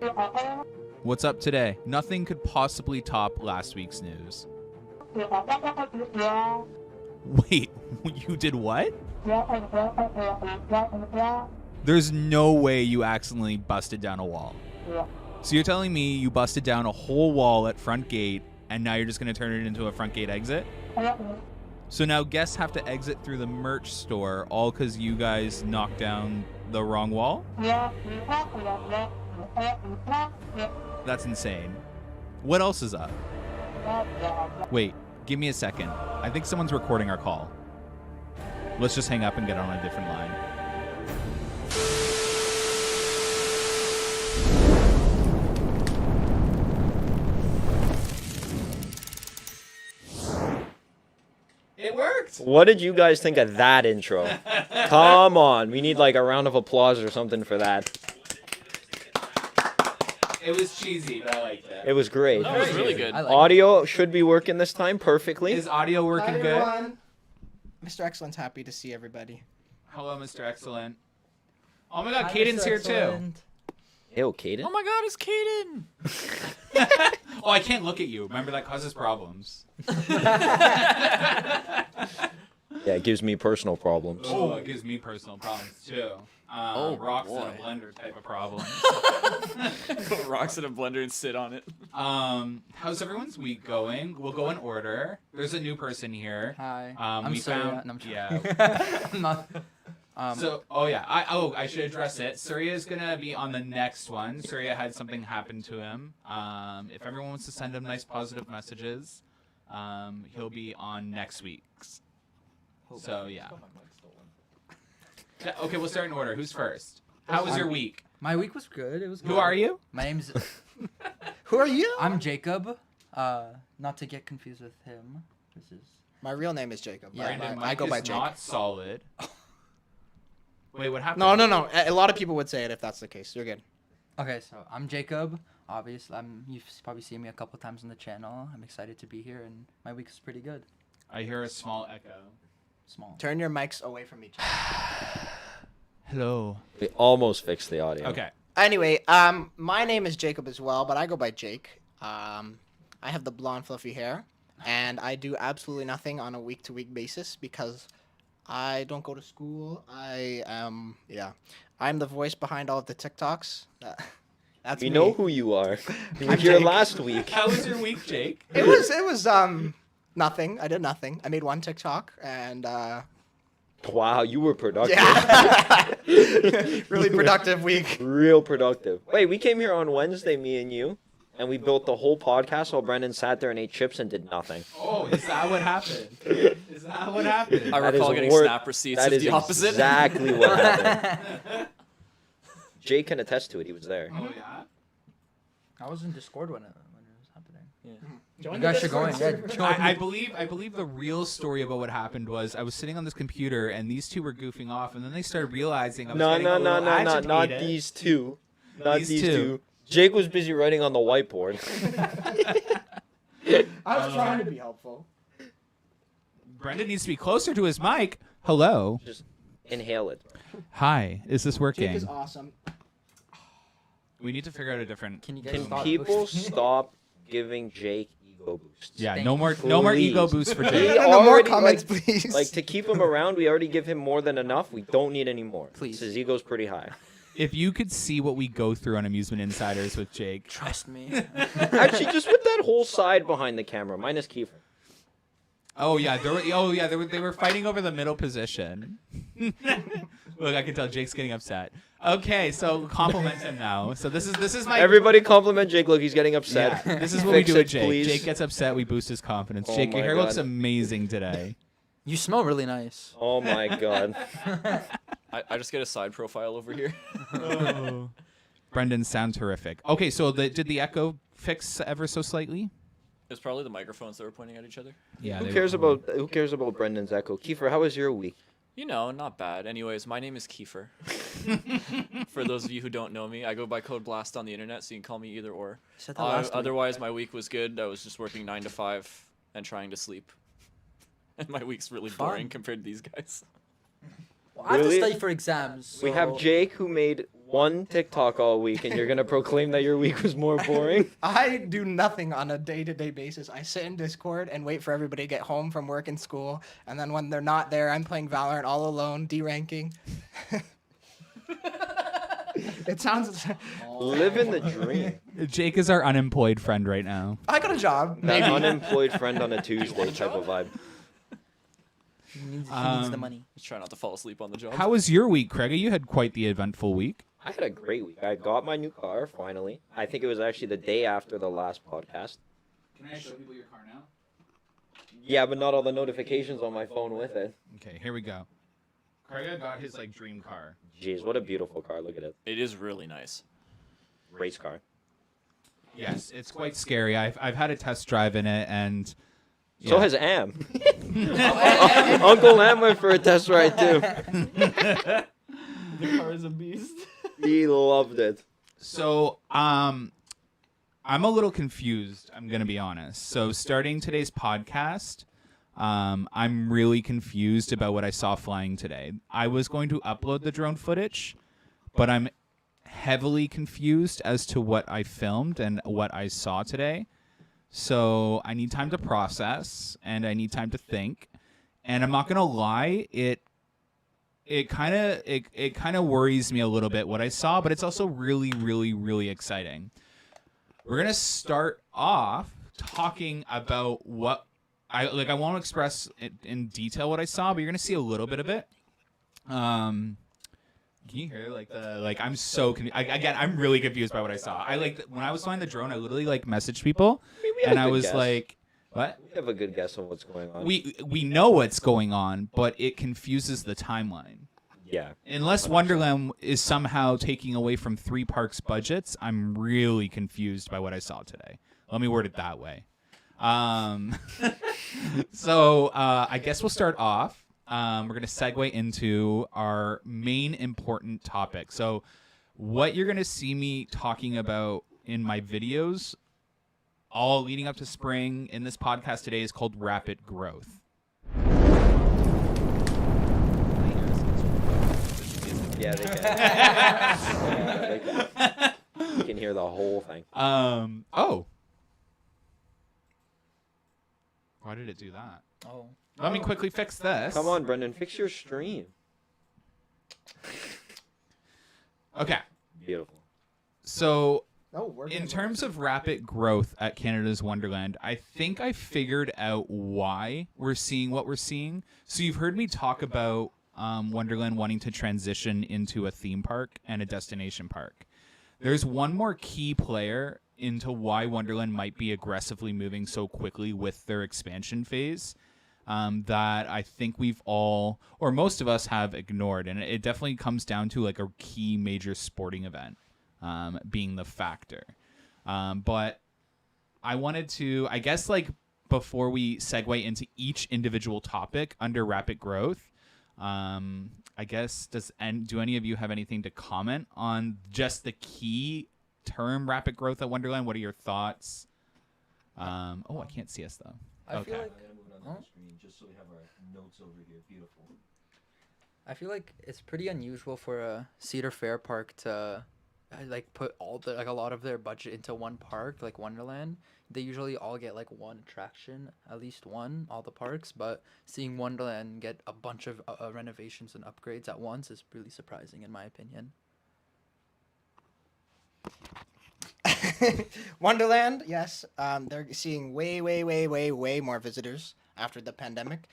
What's up today? Nothing could possibly top last week's news. Wait, you did what? There's no way you accidentally busted down a wall. So you're telling me you busted down a whole wall at front gate and now you're just going to turn it into a front gate exit? So now guests have to exit through the merch store all because you guys knocked down the wrong wall? That's insane. What else is up? Wait, give me a second. I think someone's recording our call. Let's just hang up and get on a different line. It worked! What did you guys think of that intro? Come on, we need like a round of applause or something for that. It was cheesy, but I liked it. It was great. That was really good. Audio should be working this time perfectly. Is audio working good? Mr. Excellent's happy to see everybody. Hello, Mr. Excellent. Oh my god, Caden's here too. Ew, Caden? Oh my god, it's Caden! Oh, I can't look at you. Remember, that causes problems. Yeah, it gives me personal problems. Oh, it gives me personal problems too. Rocks in boy. a blender type of problems. Put rocks in a blender and sit on it. How's everyone's week going? We'll go in order. There's a new person here. Hi. We Surya. found. No, I'm joking. Yeah. I'm not. I should address it. Surya's gonna be on the next one. Surya had something happen to him. If everyone wants to send him nice positive messages, he'll be on next week's. So yeah. Okay, we'll start in order. Who's first? How was your week? My week was good. It was good. Who are you? My name's. Who are you? I'm Jacob. Not to get confused with him. This is. My real name is Jacob. Yeah, Brandon, I go by Mike is Jake. not solid. Wait, what happened? No. A lot of people would say it if that's the case. You're good. Okay, so I'm Jacob. Obviously, you've probably seen me a couple times on the channel. I'm excited to be here, and my week is pretty good. I hear a small echo. Small. Turn your mics away from each other. Hello. We almost fixed the audio. Okay. Anyway, my name is Jacob as well, but I go by Jake. I have the blonde fluffy hair, and I do absolutely nothing on a week-to-week basis because I don't go to school. I'm the voice behind all of the TikToks. That's We me. know who you are. You were I'm here Jake. last week. How was your week, Jake? It was nothing. I did nothing. I made one TikTok and Wow, you were productive. yeah. Really productive week. Real productive. Wait, we came here on Wednesday, me and you, and we built the whole podcast while Brendan sat there and ate chips and did nothing. Oh, is that what happened? Is that what happened? I That recall is getting wor- snap receipts That of is the opposite. exactly what happened. Jake can attest to it. He was there. Oh yeah. I was in Discord when it was happening. Join You the guys should go in. Discord Yeah, server. join. I believe the real story about what happened was I was sitting on this computer and these two were goofing off and then they started realizing I was getting a little agitated. not these two. Not These these two. two. Jake was busy writing on the whiteboard. I was trying to be helpful. Brendan needs to be closer to his mic. Hello. Just inhale it. Hi. Is this Jake working? is awesome. We need to figure out a different. Can you guys Can stop people boosting? stop giving Jake ego boosts? Yeah. Thank No more. you. No more Please. ego boosts for He Jake. No more already, comments, like- please. Like, to keep him around, we already give him more than enough. We don't need any more. Please. His ego's pretty high. If you could see what we go through on Amusement Insiders with Jake. Trust me. Actually, just with that whole side behind the camera, minus Kiefer. Oh yeah, they were fighting over the middle position. Look, I can tell Jake's getting upset. Okay, so compliment him now. So this is my Everybody compliment Jake. Look, he's getting upset. Yeah, this is what we Fix do with it, Jake. please. Jake gets upset, we boost his confidence. Oh Jake, your my hair looks God. amazing today. You smell really nice. Oh my god. I just get a side profile over here. Brendan, sound terrific. Okay, so did the echo fix ever so slightly? It's probably the microphones that were pointing at each other. Yeah. Who cares about Brendan's echo? Kiefer, how was your week? You know, not bad. Anyways, my name is Kiefer. For those of you who don't know me, I go by Code Blast on the internet, so you can call me either or. Said that last week. Otherwise, my week was good. I was just working 9 to 5 and trying to sleep. And my week's really boring Fun. compared to these guys. Well, I have to Really? study for exams. We have so- Jake, who made one TikTok all week, and you're gonna proclaim that your week was more boring. I do nothing on a day-to-day basis. I sit in Discord and wait for everybody to get home from work and school, and then when they're not there, I'm playing Valorant all alone, D-ranking. It sounds... Living the dream. Jake is our unemployed friend right now. I got a job. That Maybe. unemployed friend on a Tuesday type of vibe. He needs the money. Just try not to fall asleep on the job. How was your week, Craig? You had quite the eventful week. I had a great week. I got my new car finally. I think it was actually the day after the last podcast. Can I show people your car now? Yeah, but not all the notifications on my phone with it. Okay, here we go. Craig got his dream car. Jeez, what a beautiful car. Look at it. It is really nice. Race car. Yes, it's quite scary. I've had a test drive in it, and So has Am. Uncle Am went for a test ride too. The car is a beast. He loved it. So I'm a little confused. I'm gonna be honest. So starting today's podcast, I'm really confused about what I saw flying today. I was going to upload the drone footage, but I'm heavily confused as to what I filmed and what I saw today. So I need time to process and I need time to think. And I'm not gonna lie, it kind of worries me a little bit what I saw, but it's also really, really, really exciting. We're gonna start off talking about what I won't express it in detail what I saw, but you're gonna see a little bit of it. Can you hear I'm so again, I'm really confused by what I saw. When I was flying the drone, I literally messaged people, and I was guess. like, what? We have a good guess on what's going on. We know what's going on, but it confuses the timeline. Yeah. Unless Wonderland is somehow taking away from 3 parks' budgets, I'm really confused by what I saw today. Let me word it that way. So I guess we'll start off. We're going to segue into our main important topic. So what you're going to see me talking about in my videos, all leading up to spring in this podcast today, is called rapid growth. Yeah, they can. Yeah, they can. You can hear the whole thing. Oh. Why did it do that? Oh. Let me quickly fix this. Come on, Brendan, fix your stream. Okay. Beautiful. So Oh, in terms of rapid growth at Canada's Wonderland, I think I figured out why we're seeing what we're seeing. So you've heard me talk about Wonderland wanting to transition into a theme park and a destination park. There's one more key player into why Wonderland might be aggressively moving so quickly with their expansion phase that I think we've all, or most of us, have ignored. And it definitely comes down to a key major sporting event being the factor. But I wanted to, I guess, before we segue into each individual topic under rapid growth, I guess, do any of you have anything to comment on just the key term rapid growth at Wonderland? What are your thoughts? I can't see us though. I feel Okay. like Just so we have our notes over here. Beautiful. I feel like it's pretty unusual for a Cedar Fair park to put a lot of their budget into one park, like Wonderland. They usually all get one attraction, at least one, all the parks, but seeing Wonderland get a bunch of renovations and upgrades at once is really surprising in my opinion. Wonderland, yes. They're seeing way more visitors after the pandemic.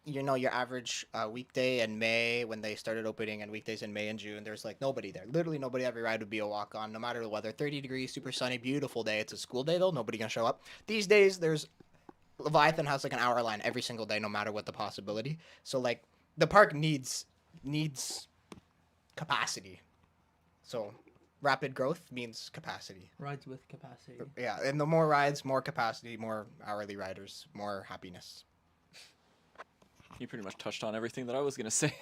Your average weekday in May, when they started opening, and weekdays in May and June, there's nobody there. Literally nobody. Every ride would be a walk-on, no matter the weather. 30 degrees, super sunny, beautiful day. It's a school day, though. Nobody gonna show up. These days, there's Leviathan has an hour line every single day, no matter what the possibility. So, the park needs capacity. So rapid growth means capacity. Rides with capacity. Yeah, and the more rides, more capacity, more hourly riders, more happiness. You pretty much touched on everything that I was going to say.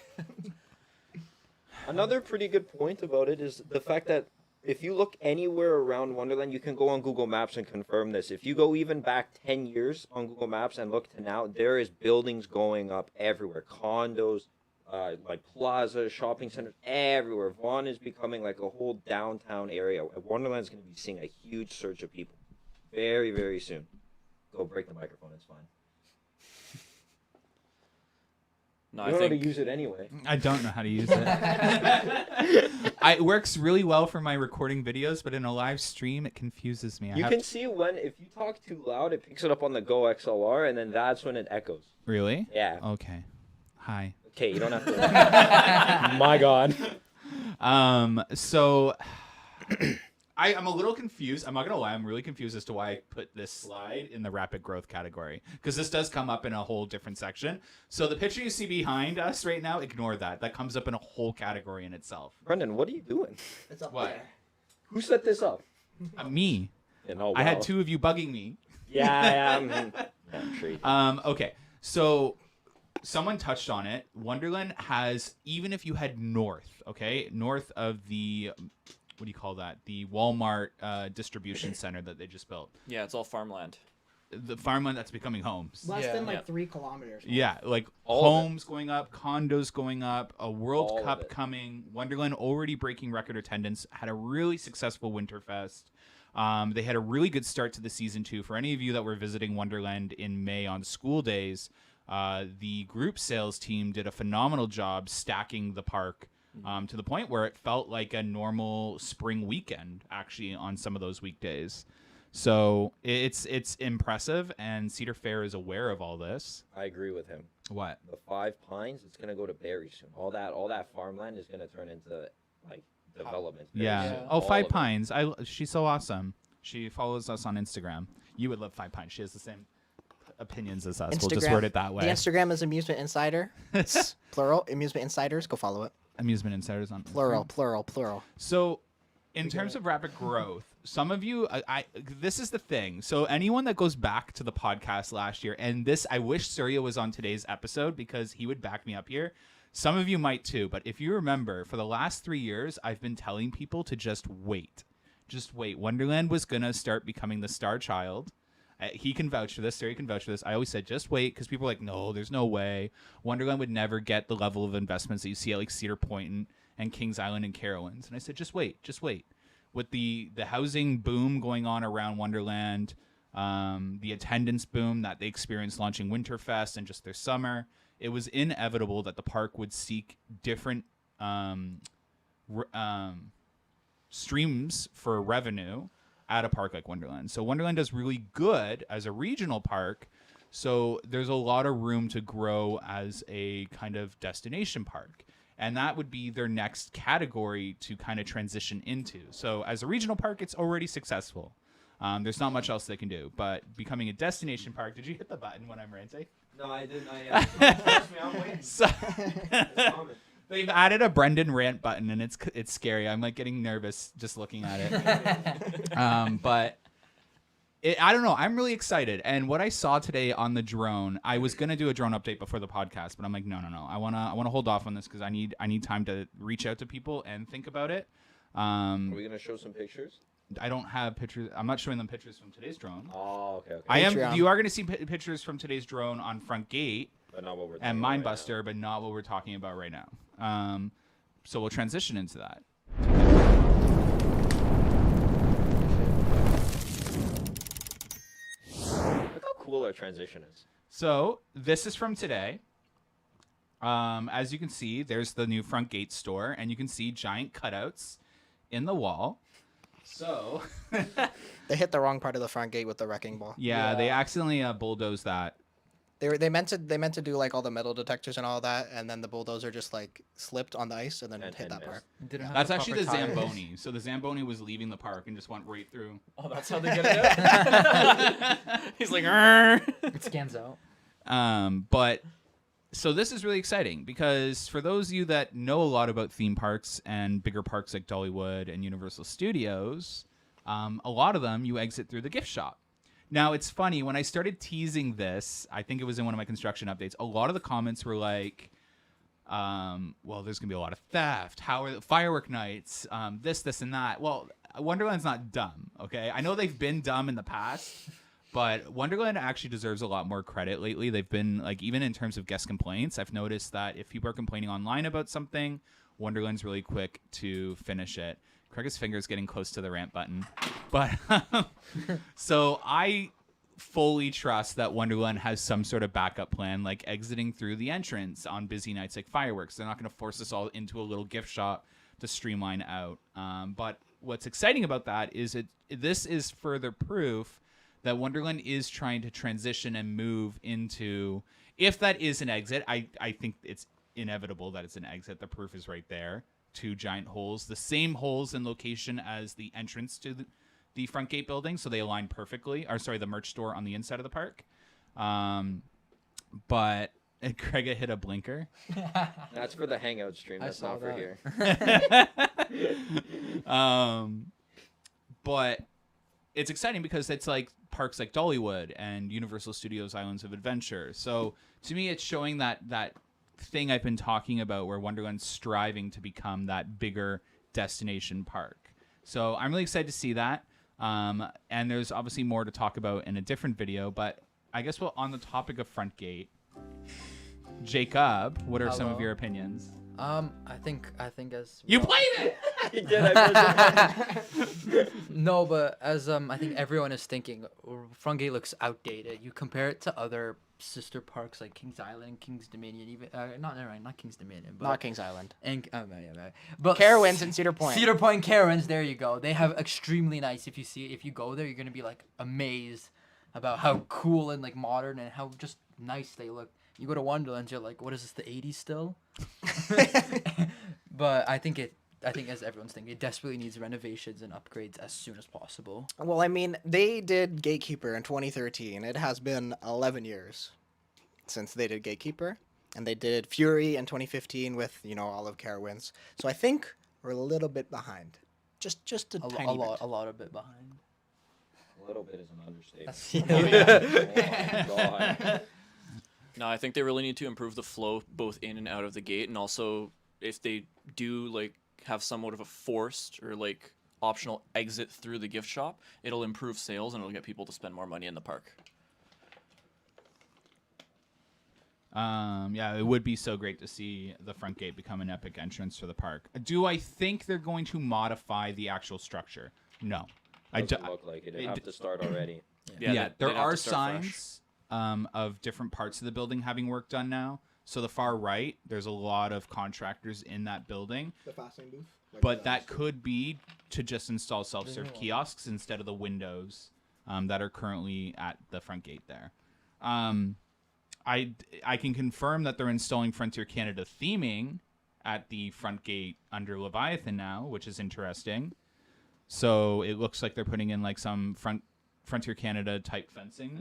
Another pretty good point about it is the fact that if you look anywhere around Wonderland, you can go on Google Maps and confirm this. If you go even back 10 years on Google Maps and look to now, there is buildings going up everywhere. Condos, like plazas, shopping centers, everywhere. Vaughan is becoming like a whole downtown area. Wonderland is going to be seeing a huge surge of people very, very soon. Go break the microphone. It's fine. No, You don't know how to use it anyway. I don't know how to use it. It works really well for my recording videos, but in a live stream, it confuses me. You can see when, if you talk too loud, it picks it up on the Go XLR, and then that's when it echoes. Really? Yeah. Okay. Hi. Okay, you don't have to. My God. So I'm a little confused. I'm not gonna lie. I'm really confused as to why I put this slide in the rapid growth category, because this does come up in a whole different section. So the picture you see behind us right now, ignore that. That comes up in a whole category in itself. Brendan, what are you doing? It's up What? there. Who set this up? Me. And, oh, I had wow. 2 of you bugging me. Yeah, I'm sure you did. Okay. So someone touched on it. Wonderland has, even if you head north, okay, north of the, what do you call that? The Walmart distribution center that they just built. Yeah, it's all farmland. The farmland that's becoming homes. Less than Yeah. 3 kilometers. Yeah, like All of it. homes going up, condos going up, a World All of Cup it. coming, Wonderland already breaking record attendance, had a really successful Winterfest. They had a really good start to the season too. For any of you that were visiting Wonderland in May on school days, the group sales team did a phenomenal job stacking the park to the point where it felt like a normal spring weekend actually on some of those weekdays. So it's impressive, and Cedar Fair is aware of all this. I agree with him. What? The 5 Pines, it's gonna go to Barry soon. All that farmland is gonna turn into like development. very Yeah. soon. Oh, All Five of it. Pines. She's so awesome. She follows us on Instagram. You would love Five Pines. She has the same opinions as us. We'll just word it that way. The Instagram is Amusement Insider. It's plural. Amusement Insiders. Go follow it. Amusement Insiders on Plural, Instagram. plural. So, in terms of rapid growth, some of you, this is the thing. So, anyone that goes back to the podcast last year, and this, I wish Surya was on today's episode because he would back me up here. Some of you might too, but if you remember, for the last 3 years, I've been telling people to just wait. Just wait. Wonderland was going to start becoming the star child. He can vouch for this. Surya can vouch for this. I always said, just wait, because people are like, no, there's no way. Wonderland would never get the level of investments that you see at like Cedar Point and Kings Island and Carowinds. And I said, just wait. With the housing boom going on around Wonderland, the attendance boom that they experienced launching Winterfest and just their summer, it was inevitable that the park would seek different streams for revenue at a park like Wonderland. So Wonderland does really good as a regional park, so there's a lot of room to grow as a kind of destination park. And that would be their next category to kind of transition into. So as a regional park, it's already successful. There's not much else they can do. But becoming a destination park, did you hit the button when I'm ranting? No, I didn't. Trust me, I'm waiting. So It's coming. they've added a Brendan rant button, and it's scary. I'm like getting nervous just looking at it. But I don't know. I'm really excited. And what I saw today on the drone, I was gonna do a drone update before the podcast, but I'm like, no. I wanna hold off on this because I need time to reach out to people and think about it. Are we gonna show some pictures? I don't have pictures. I'm not showing them pictures from today's drone. Oh, okay. I am. Patreon. You are gonna see pictures from today's drone on Front Gate But not what we're and talking about Mindbuster, but not what we're talking about right now. So we'll transition into that. Look how cool our transition is. So this is from today. As you can see, there's the new Front Gate store, and you can see giant cutouts in the wall. So They hit the wrong part of the front gate with the wrecking ball. yeah, they accidentally bulldozed that. They meant to do like all the metal detectors and all that, and then the bulldozer just like slipped on the ice and then And hit that missed. part. Didn't have That's the actually the proper tires. Zamboni. So the Zamboni was leaving the park and just went right through. Oh, that's how they get it out? He's like, "Arr." It scans out. But so this is really exciting because for those of you that know a lot about theme parks and bigger parks like Dollywood and Universal Studios, a lot of them you exit through the gift shop. Now, it's funny, when I started teasing this, I think it was in one of my construction updates, a lot of the comments were like, well, there's going to be a lot of theft. How are the firework nights? This, and that. Well, Wonderland's not dumb, okay? I know they've been dumb in the past, But Wonderland actually deserves a lot more credit lately. They've been like, even in terms of guest complaints, I've noticed that if people are complaining online about something, Wonderland's really quick to finish it. Craig's finger's getting close to the ramp button. But so I fully trust that Wonderland has some sort of backup plan, like exiting through the entrance on busy nights like fireworks. They're not going to force us all into a little gift shop to streamline out. But what's exciting about that is this is further proof that Wonderland is trying to transition and move into, if that is an exit, I think it's inevitable that it's an exit. The proof is right there. 2 giant holes, the same holes in location as the entrance to the front gate building, so they align perfectly. Or sorry, the merch store on the inside of the park. But Craig hit a blinker. That's for the hangout stream. That's not for here. But it's exciting because it's like parks like Dollywood and Universal Studios Islands of Adventure. So to me, it's showing that thing I've been talking about, where Wonderland's striving to become that bigger destination park. So I'm really excited to see that. And there's obviously more to talk about in a different video, but I guess on the topic of front gate, Jacob, what are some of your opinions? I think as you played it. He did. I No, but as I think everyone is thinking, front gate looks outdated. You compare it to other sister parks like Kings Island, Kings Dominion, even not Kings Dominion, but Not Kings Island. and but Carowinds and Cedar Point. Cedar Point, Carowinds. There you go. They have extremely nice. If you go there, you're gonna be like amazed about how cool and like modern and how just nice they look. You go to Wonderland, you're like, what is this, the 80s still? But I think as everyone's thinking, it desperately needs renovations and upgrades as soon as possible. Well, I mean, they did Gatekeeper in 2013. It has been 11 years since they did Gatekeeper. And they did Fury in 2015 with, all of Carowinds. So I think we're a little bit behind. Just a tiny bit. A lot of bit behind. A little bit is an understatement. Oh my god. No, I think they really need to improve the flow both in and out of the gate, and also if they do like have somewhat of a forced or like optional exit through the gift shop, it'll improve sales and it'll get people to spend more money in the park. Yeah, it would be so great to see the front gate become an epic entrance to the park. Do I think they're going to modify the actual structure? No. Doesn't look like it. It'd have to start already. Yeah, there they'd have are to start fresh. signs of different parts of the building having work done now. So the far right, there's a lot of contractors in that building. The fastening booth? But that could be to just install self-serve kiosks instead of the windows that are currently at the front gate there. I can confirm that they're installing Frontier Canada theming at the front gate under Leviathan now, which is interesting. So it looks like they're putting in like some Frontier Canada type fencing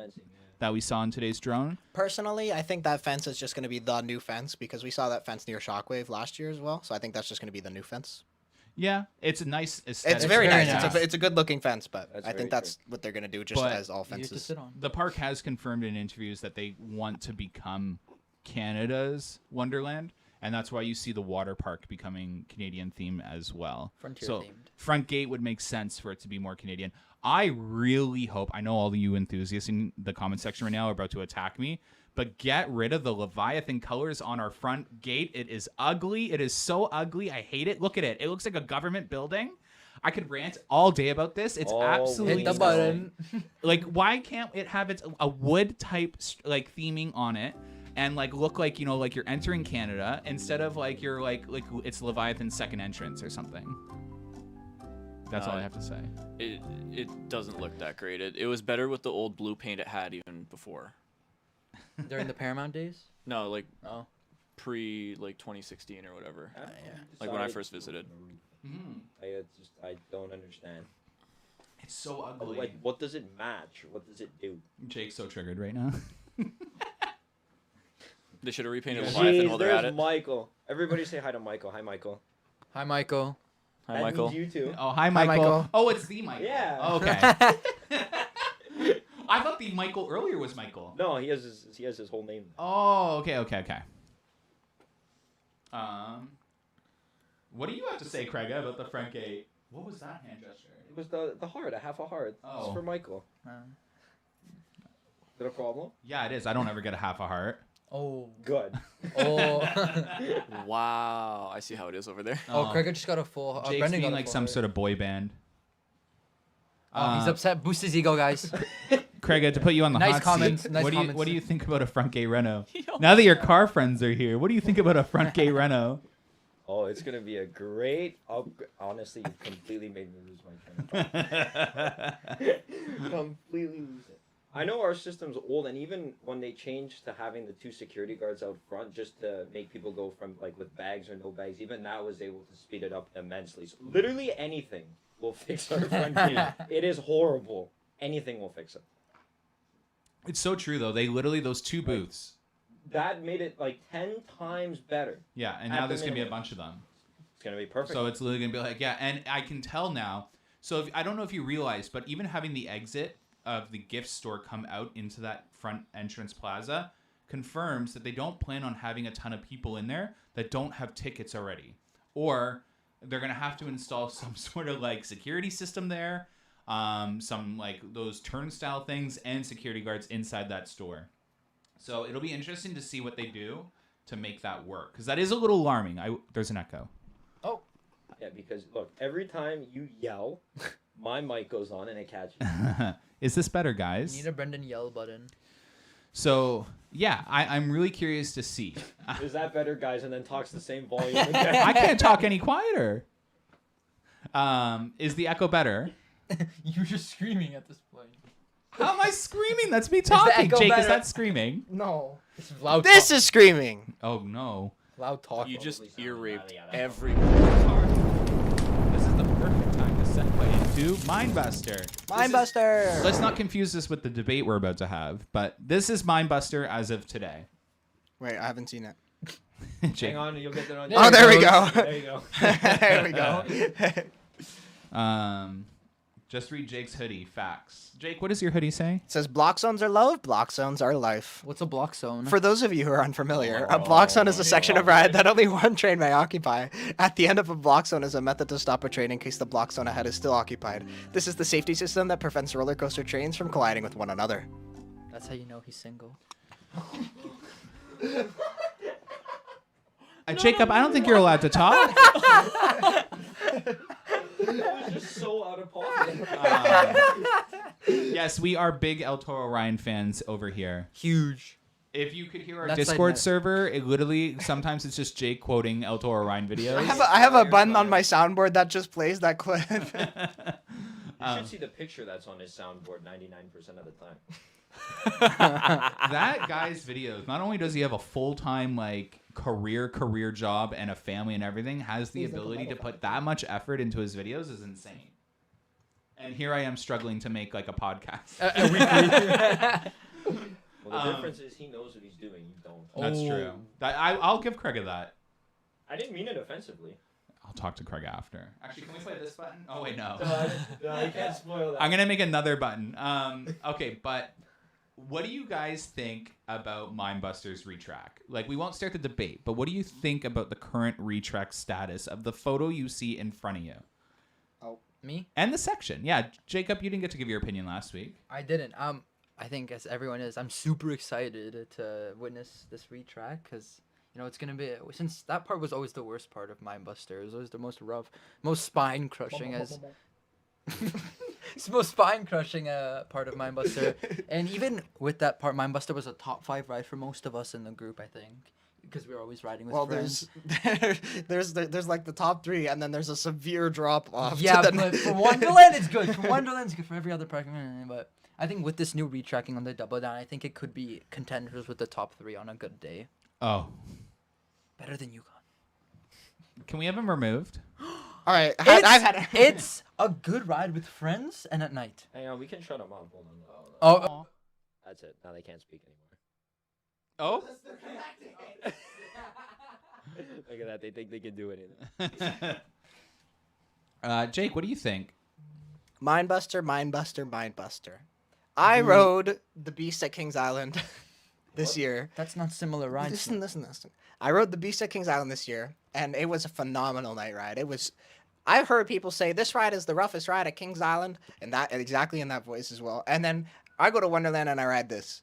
that we saw in today's drone. Personally, I think that fence is just going to be the new fence because we saw that fence near Shockwave last year as well. So I think that's just going to be the new fence. Yeah, it's a nice aesthetic. It's very nice. nice. It's a good looking fence, but That's I think very that's what they're going to do just But as all Easy to fences. sit on. The park has confirmed in interviews that they want to become Canada's Wonderland, and that's why you see the water park becoming Canadian theme as well. Frontier so themed. front gate would make sense for it to be more Canadian. I really hope, I know all of you enthusiasts in the comment section right now are about to attack me, but get rid of the Leviathan colors on our front gate. It is ugly. It is so ugly. I hate it. Look at it. It looks like a government building. I could rant all day about this. It's absolutely Hit the button. like, why can't it have a wood type like theming on it and like look like like you're entering Canada instead of like you're like it's Leviathan's second entrance or something. That's all I have to say. It doesn't look that great. It was better with the old blue paint it had even before. During the Paramount days? No, like Oh. pre like 2016 or whatever. yeah. Like when I first visited. I don't understand. It's so ugly. Like, what does it match? What does it do? Jake's so triggered right now. They should have repainted Leviathan while they're at there's it. Michael. Everybody say hi to Michael. Hi, Michael. Hi, Michael. Hi, That Michael. means you too. Oh, hi, Michael. Michael. Oh, it's the Michael. Yeah. Okay. I thought the Michael earlier was Michael. No, he has his whole name. Oh, okay. What do you have to say, Craig, about the front gate? What was that hand gesture? It was the heart, a half a heart. Oh. It's for Michael. it a problem? Yeah, it is. I don't ever get a half a heart. Oh. Good. Oh. Wow, I see how it is over there. Oh, Craig just got a full. Jake's Brendan being got a like full some heart. sort of boy band. Oh, he's upset. Boost his ego, guys. Craig, I had to put you on the Nice hot comments, seat. nice What do comments. you think about a front gate reno? Now that your car friends are here, what do you think about a front gate reno? Oh, it's gonna be a great honestly, you completely made me lose my train of thought. Completely lose it. I know our system's old, and even when they changed to having the 2 security guards out front just to make people go from like with bags or no bags, even that was able to speed it up immensely. So literally anything will fix our front gate. It is horrible. Anything will fix it. It's so true though. They literally those 2 booths. That made it like 10 times better. Yeah, and At now the there's gonna be a minimum. bunch of them. It's gonna be perfect. So it's literally gonna be like, yeah, and I can tell now. So I don't know if you realize, but even having the exit of the gift store come out into that front entrance plaza confirms that they don't plan on having a ton of people in there that don't have tickets already, or they're gonna have to install some sort of like security system there, some like those turnstile things and security guards inside that store. So it'll be interesting to see what they do to make that work, because that is a little alarming. There's an echo. Oh. Yeah, because look, every time you yell, my mic goes on and it catches. Is this better, You guys? need a Brendan yell button. So yeah, I'm really curious to see. Is that better, guys? And then talks the same volume again. I can't talk any quieter. Is the echo better? You're just screaming at this point. How am I screaming? That's me the talking. echo Jake, is better? that screaming? No. This is loud. This is screaming. Oh no. loud talk. You just Probably ear sounded raped badly out of every. This is the perfect time to segue into Mindbuster. Mindbuster. Let's not confuse this with the debate we're about to have, but this is Mindbuster as of today. Wait, I haven't seen it. Jake. Hang on, you'll get there on. Oh, there we go. There you go. There we go. Just read Jake's hoodie. Facts. Jake, what does your hoodie say? It says block zones are love, block zones are life. What's a block zone? For those of you who are unfamiliar, a block zone is a section of ride that only one train may occupy. At the end of a block zone is a method to stop a train in case the block zone ahead is still occupied. This is the safety system that prevents roller coaster trains from colliding with one another. That's how you know he's single. Jacob, I don't think you're allowed to talk. That was just so out of pocket. Yes, we are big El Toro Ryan fans over here. Huge. If you could hear our That's like Discord that. server, it literally sometimes it's just Jake quoting El Toro Ryan videos. I have a button on my soundboard that just plays that clip. You should see the picture that's on his soundboard 99% of the time. That guy's videos, not only does he have a full-time like career job and a family and everything, has the ability to put that much effort into his videos is insane. And here I am struggling to make like a podcast. Well, the difference is he knows what he's doing. You don't. That's Oh. true. I'll give Craig that. I didn't mean it offensively. I'll talk to Craig after. Actually, can we play this button? Oh wait, no. No, you can't spoil that. I'm gonna make another button. Okay, but what do you guys think about Mindbuster's retrack? Like, we won't start the debate, but what do you think about the current retrack status of the photo you see in front of you Me? and the section? Yeah, Jacob, you didn't get to give your opinion last week. I didn't. I think as everyone is, I'm super excited to witness this retrack because you know it's gonna be, since that part was always the worst part of Mindbuster. It was always the most rough, most spine crushing it's the most spine crushing part of Mindbuster. And even with that part, Mindbuster was a top 5 ride for most of us in the group, I think, because we were always riding with Well, friends. there's like the top 3, and then there's a severe drop off. Yeah, but for Wonderland, it's good. For Wonderland, it's good. For every other park, but I think with this new retracking on the Double Down, I think it could be contenders with the top 3 on a good day. Oh, Better than Yukon. can we have him removed? All right, It's a good ride with friends and at night. Hang on, we can shut him off. Hold on. Oh, That's it. Now they can't speak anymore. Oh. Look at that. They think they can do anything. Jake, what do you think? Mindbuster. I rode the Beast at Kings Island this year. that's not similar rides. Listen. I rode the Beast at Kings Island this year, and it was a phenomenal night ride. I've heard people say this ride is the roughest ride at Kings Island, and that exactly in that voice as well. And then I go to Wonderland and I ride this.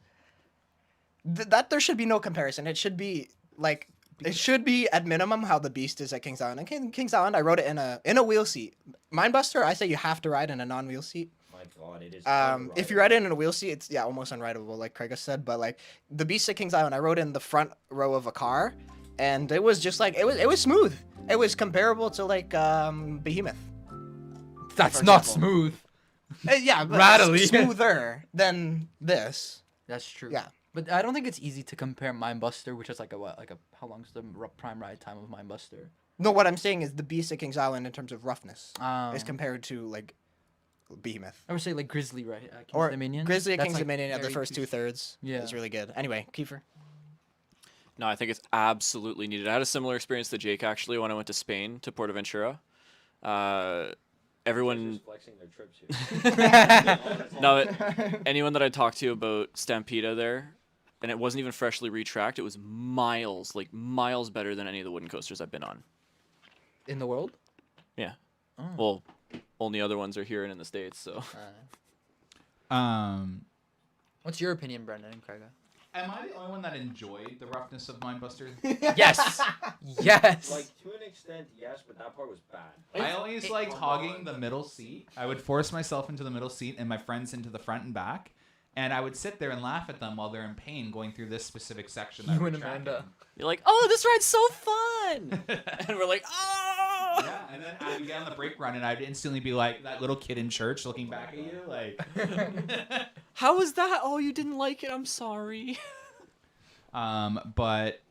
that there should be no comparison. It should be like it should be at minimum how the Beast is at Kings Island. And Kings Island, I rode it in a wheel seat. Mindbuster, I say you have to ride in a non-wheel seat. My God, it is. If you ride it in a wheel seat, it's almost unrideable, like Craig has said. But like the Beast at Kings Island, I rode in the front row of a car, and it was just like it was smooth. It was comparable to like Behemoth. That's for not example. smooth. Yeah, but Rattly. smoother than this. That's true. Yeah. But I don't think it's easy to compare Mindbuster, which is like how long's the prime ride time of Mindbuster? No, what I'm saying is the Beast at Kings Island in terms of roughness Um, is compared to like Behemoth. I would say like Grizzly, right? King's Or Dominion. Grizzly at That's, King's like, Dominion at the very first 2/3 Yeah. is really good. Anyway, Kiefer. No, I think it's absolutely needed. I had a similar experience to Jake actually when I went to Spain to Portaventura. Everyone, Just flexing their trips here. no, anyone that I talked to about Stampeda there, and it wasn't even freshly retracked. It was miles, like miles better than any of the wooden coasters I've been on. in the world. Yeah. Oh. Well, only other ones are here and in the States, so. What's your opinion, Brendan and Craig? Am I the only one that enjoyed the roughness of Mindbuster? Yes. Yes. Like to an extent, yes, but that part was bad. I always liked hogging the middle seat. I would force myself into the middle seat and my friends into the front and back. And I would sit there and laugh at them while they're in pain going through this specific section. That You we're and tracking. Amanda. You're like, oh, this ride's so fun! And we're like, oh! Yeah, and then I would get on the brake run and I'd instantly be like that little kid in church looking back at you like... How was that? Oh, you didn't like it? I'm sorry. But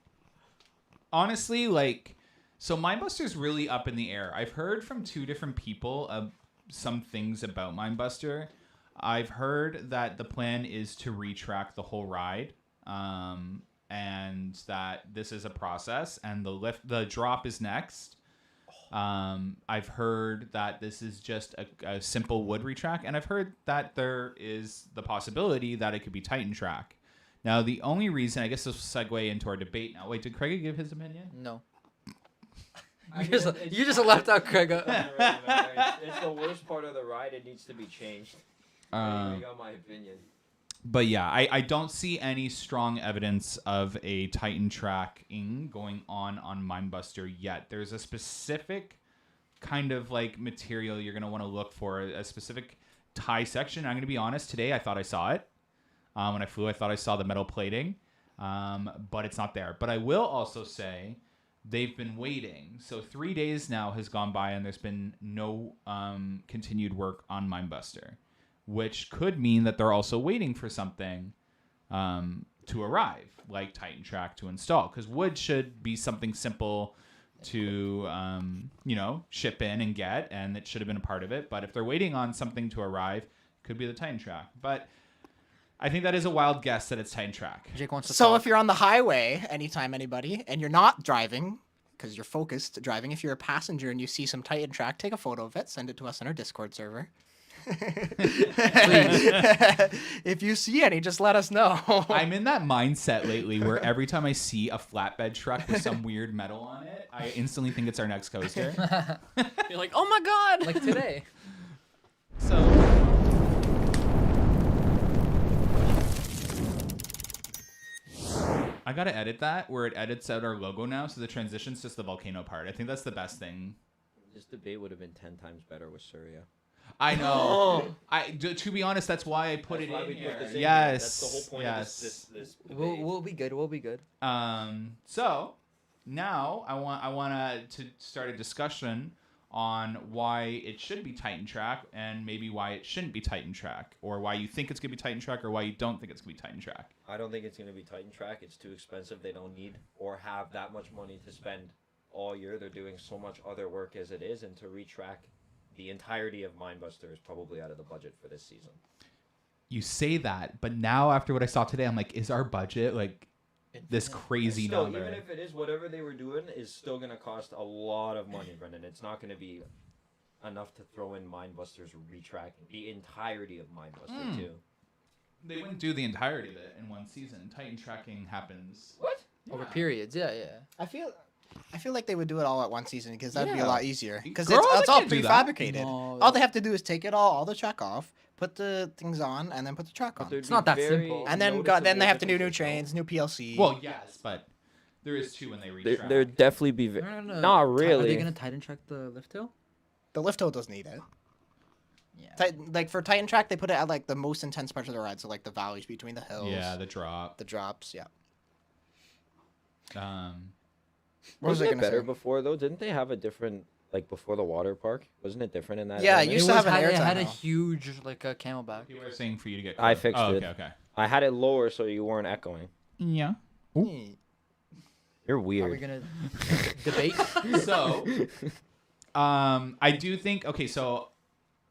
honestly, like, so Mindbuster's really up in the air. I've heard from two different people some things about Mindbuster. I've heard that the plan is to retrack the whole ride, and that this is a process, and the drop is next. I've heard that this is just a simple wood retrack, and I've heard that there is the possibility that it could be Titan track. Now, the only reason, I guess this will segue into our debate now. Wait, did Craig give his opinion? No. I You mean, just left out Craig. Doesn't really matter. It's the worst part of the ride. It needs to be changed. You got my opinion. But yeah, I don't see any strong evidence of a Titan tracking going on Mindbuster yet. There's a specific kind of like material you're going to want to look for, a specific tie section. I'm going to be honest, today I thought I saw it. When I flew, I thought I saw the metal plating, but it's not there. But I will also say they've been waiting. So 3 days now has gone by and there's been no continued work on Mindbuster, which could mean that they're also waiting for something to arrive, like Titan Track to install. Because wood should be something simple to, ship in and get, and it should have been a part of it. But if they're waiting on something to arrive, it could be the Titan Track. But I think that is a wild guess that it's Titan Track. Jake wants to So talk. if you're on the highway anytime, anybody, and you're not driving, because you're focused driving, if you're a passenger and you see some Titan track, take a photo of it, send it to us on our Discord server. If you see any, just let us know. I'm in that mindset lately where every time I see a flatbed truck with some weird metal on it, I instantly think it's our next coaster. You're like, oh my god! like today. So I gotta edit that where it edits out our logo now, so the transition's just the volcano part. I think that's the best thing. This debate would have been 10 times better with Surya. I know. To be honest, that's why I put That's it why in we put here. this in here. Yes. That's the whole point yes. of this debate. We'll be good. We'll be good. So now I want to start a discussion on why it should be Titan Track and maybe why it shouldn't be Titan Track, or why you think it's gonna be Titan Track or why you don't think it's gonna be Titan Track. I don't think it's going to be Titan Track. It's too expensive. They don't need or have that much money to spend all year. They're doing so much other work as it is, and to retrack the entirety of Mindbuster is probably out of the budget for this season. You say that, but now after what I saw today, I'm like, is our budget like this crazy Still, number? even if it is, whatever they were doing is still going to cost a lot of money, Brendan. It's not going to be enough to throw in Mindbuster's retracking the entirety of Mindbuster too. They wouldn't do the entirety of it in one season. Titan tracking happens. What? Over periods. Yeah. I feel I feel like they would do it all at one season because that'd be a Yeah. lot easier. Because Girl, it's they all can't do that. prefabricated. No, All they have to do is take it all the track off, put the things on, and then put the track But on. there'd It's be not that very simple. And then noticeable then they have to do new differences, though. trains, new PLC. Well, yes, but there is two when they reach track. There'd definitely be. No. Not Are really. they gonna Titan track the lift hill? the lift hill doesn't need it. Yeah. Like for Titan track, they put it at like the most intense parts of the ride, so like the valleys between the hills. Yeah, the drop. The drops. Yeah. What was I Wasn't it gonna better say? before though? Didn't they have a different like before the water park? Wasn't it different in that? Yeah, element? you used to have an It airtime had a now. huge like a camelback. You were saying for you to get. I close. fixed oh, it. Okay. I had it lower so you weren't echoing. Yeah. You're Are we weird. gonna debate? So, I do think. Okay, so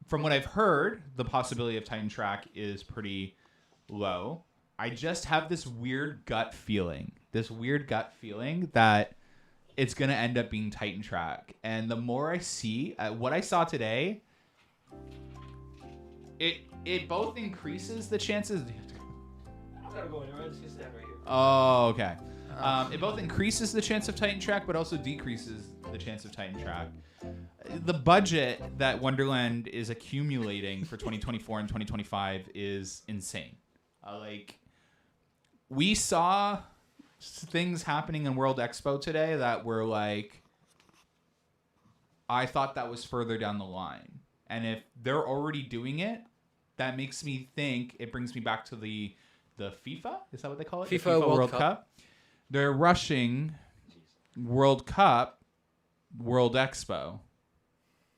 from what I've heard, the possibility of Titan Track is pretty low. I just have this weird gut feeling. That it's gonna end up being Titan Track, and the more I see, what I saw today, it both increases the chances. I'm not going anywhere. I'm just gonna stand right here. Oh, okay. It both increases the chance of Titan Track, but also decreases the chance of Titan Track. The budget that Wonderland is accumulating for 2024 and 2025 is insane. We saw things happening in World Expo today that were like, I thought that was further down the line. And if they're already doing it, that makes me think, it brings me back to the FIFA? Is that what they call it? The FIFA World Cup. They're rushing World Cup, World Expo.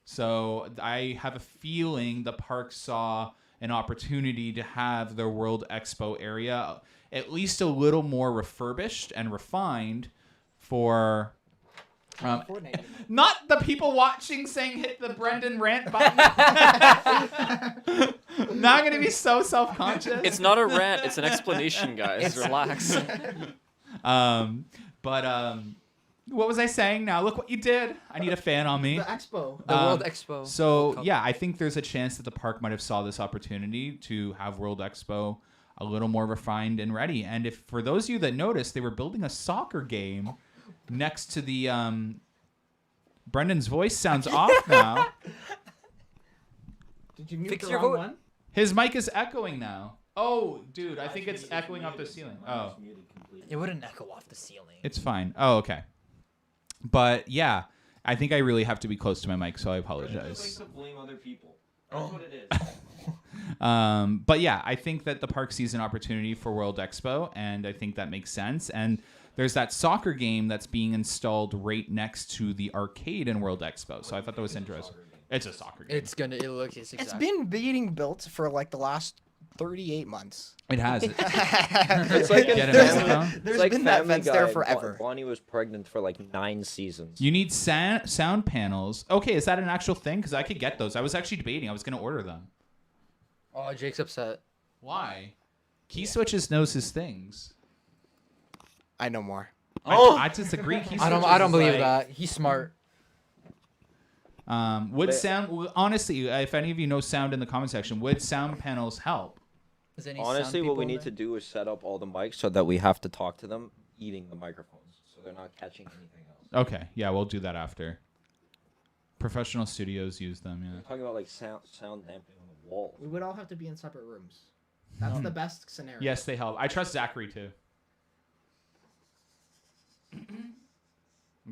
So I have a feeling the park saw an opportunity to have their World Expo area at least a little more refurbished and refined for not the people watching saying hit the Brendan rant button. Not going to be so self-conscious. It's not a rant. It's an explanation, guys. Relax. What was I saying now? Look what you did. I need a fan on me. The Expo. The World Expo. So World Cup. yeah, I think there's a chance that the park might have saw this opportunity to have World Expo a little more refined and ready. And if for those of you that noticed, they were building a soccer game next to the Brendan's voice sounds off now. Did you mute Fix the your wrong vote. one? His mic is echoing now. Oh, dude, I think it's echoing off the ceiling. Oh, It wouldn't echo off the ceiling. it's fine. Oh, okay. But yeah, I think I really have to be close to my mic, so I Just apologize. like to blame other people. That's what it is. But yeah, I think that the park sees an opportunity for World Expo, and I think that makes sense. And there's that soccer game that's being installed right next to the arcade in World Expo. So I thought that was interesting. It's a soccer game. It's It's been being built for like the last 38 months. It has. It's like Get in it, Family- huh? There's it's like been that Family fence there Guy. forever. Bonnie was pregnant for like 9 seasons. You need sound panels. Okay, is that an actual thing? Because I could get those. I was actually debating. I was going to order them. Oh, Jake's upset. Why? Key Switches knows his things. I know more. I disagree. Key I don't Switches believe is that. He's smart. Would sound honestly, if any of you know sound in the comment section, would sound panels help? Is any Honestly, sound what we people need to do is set up all the mics so that we have to talk to them eating the microphones, so they're not catching anything else. Okay, yeah, we'll do that after. Professional studios use them, yeah. I'm talking about like sound damping on the wall. We would all have to be in separate rooms. That's the best scenario. Yes, they help. I trust Zachary too.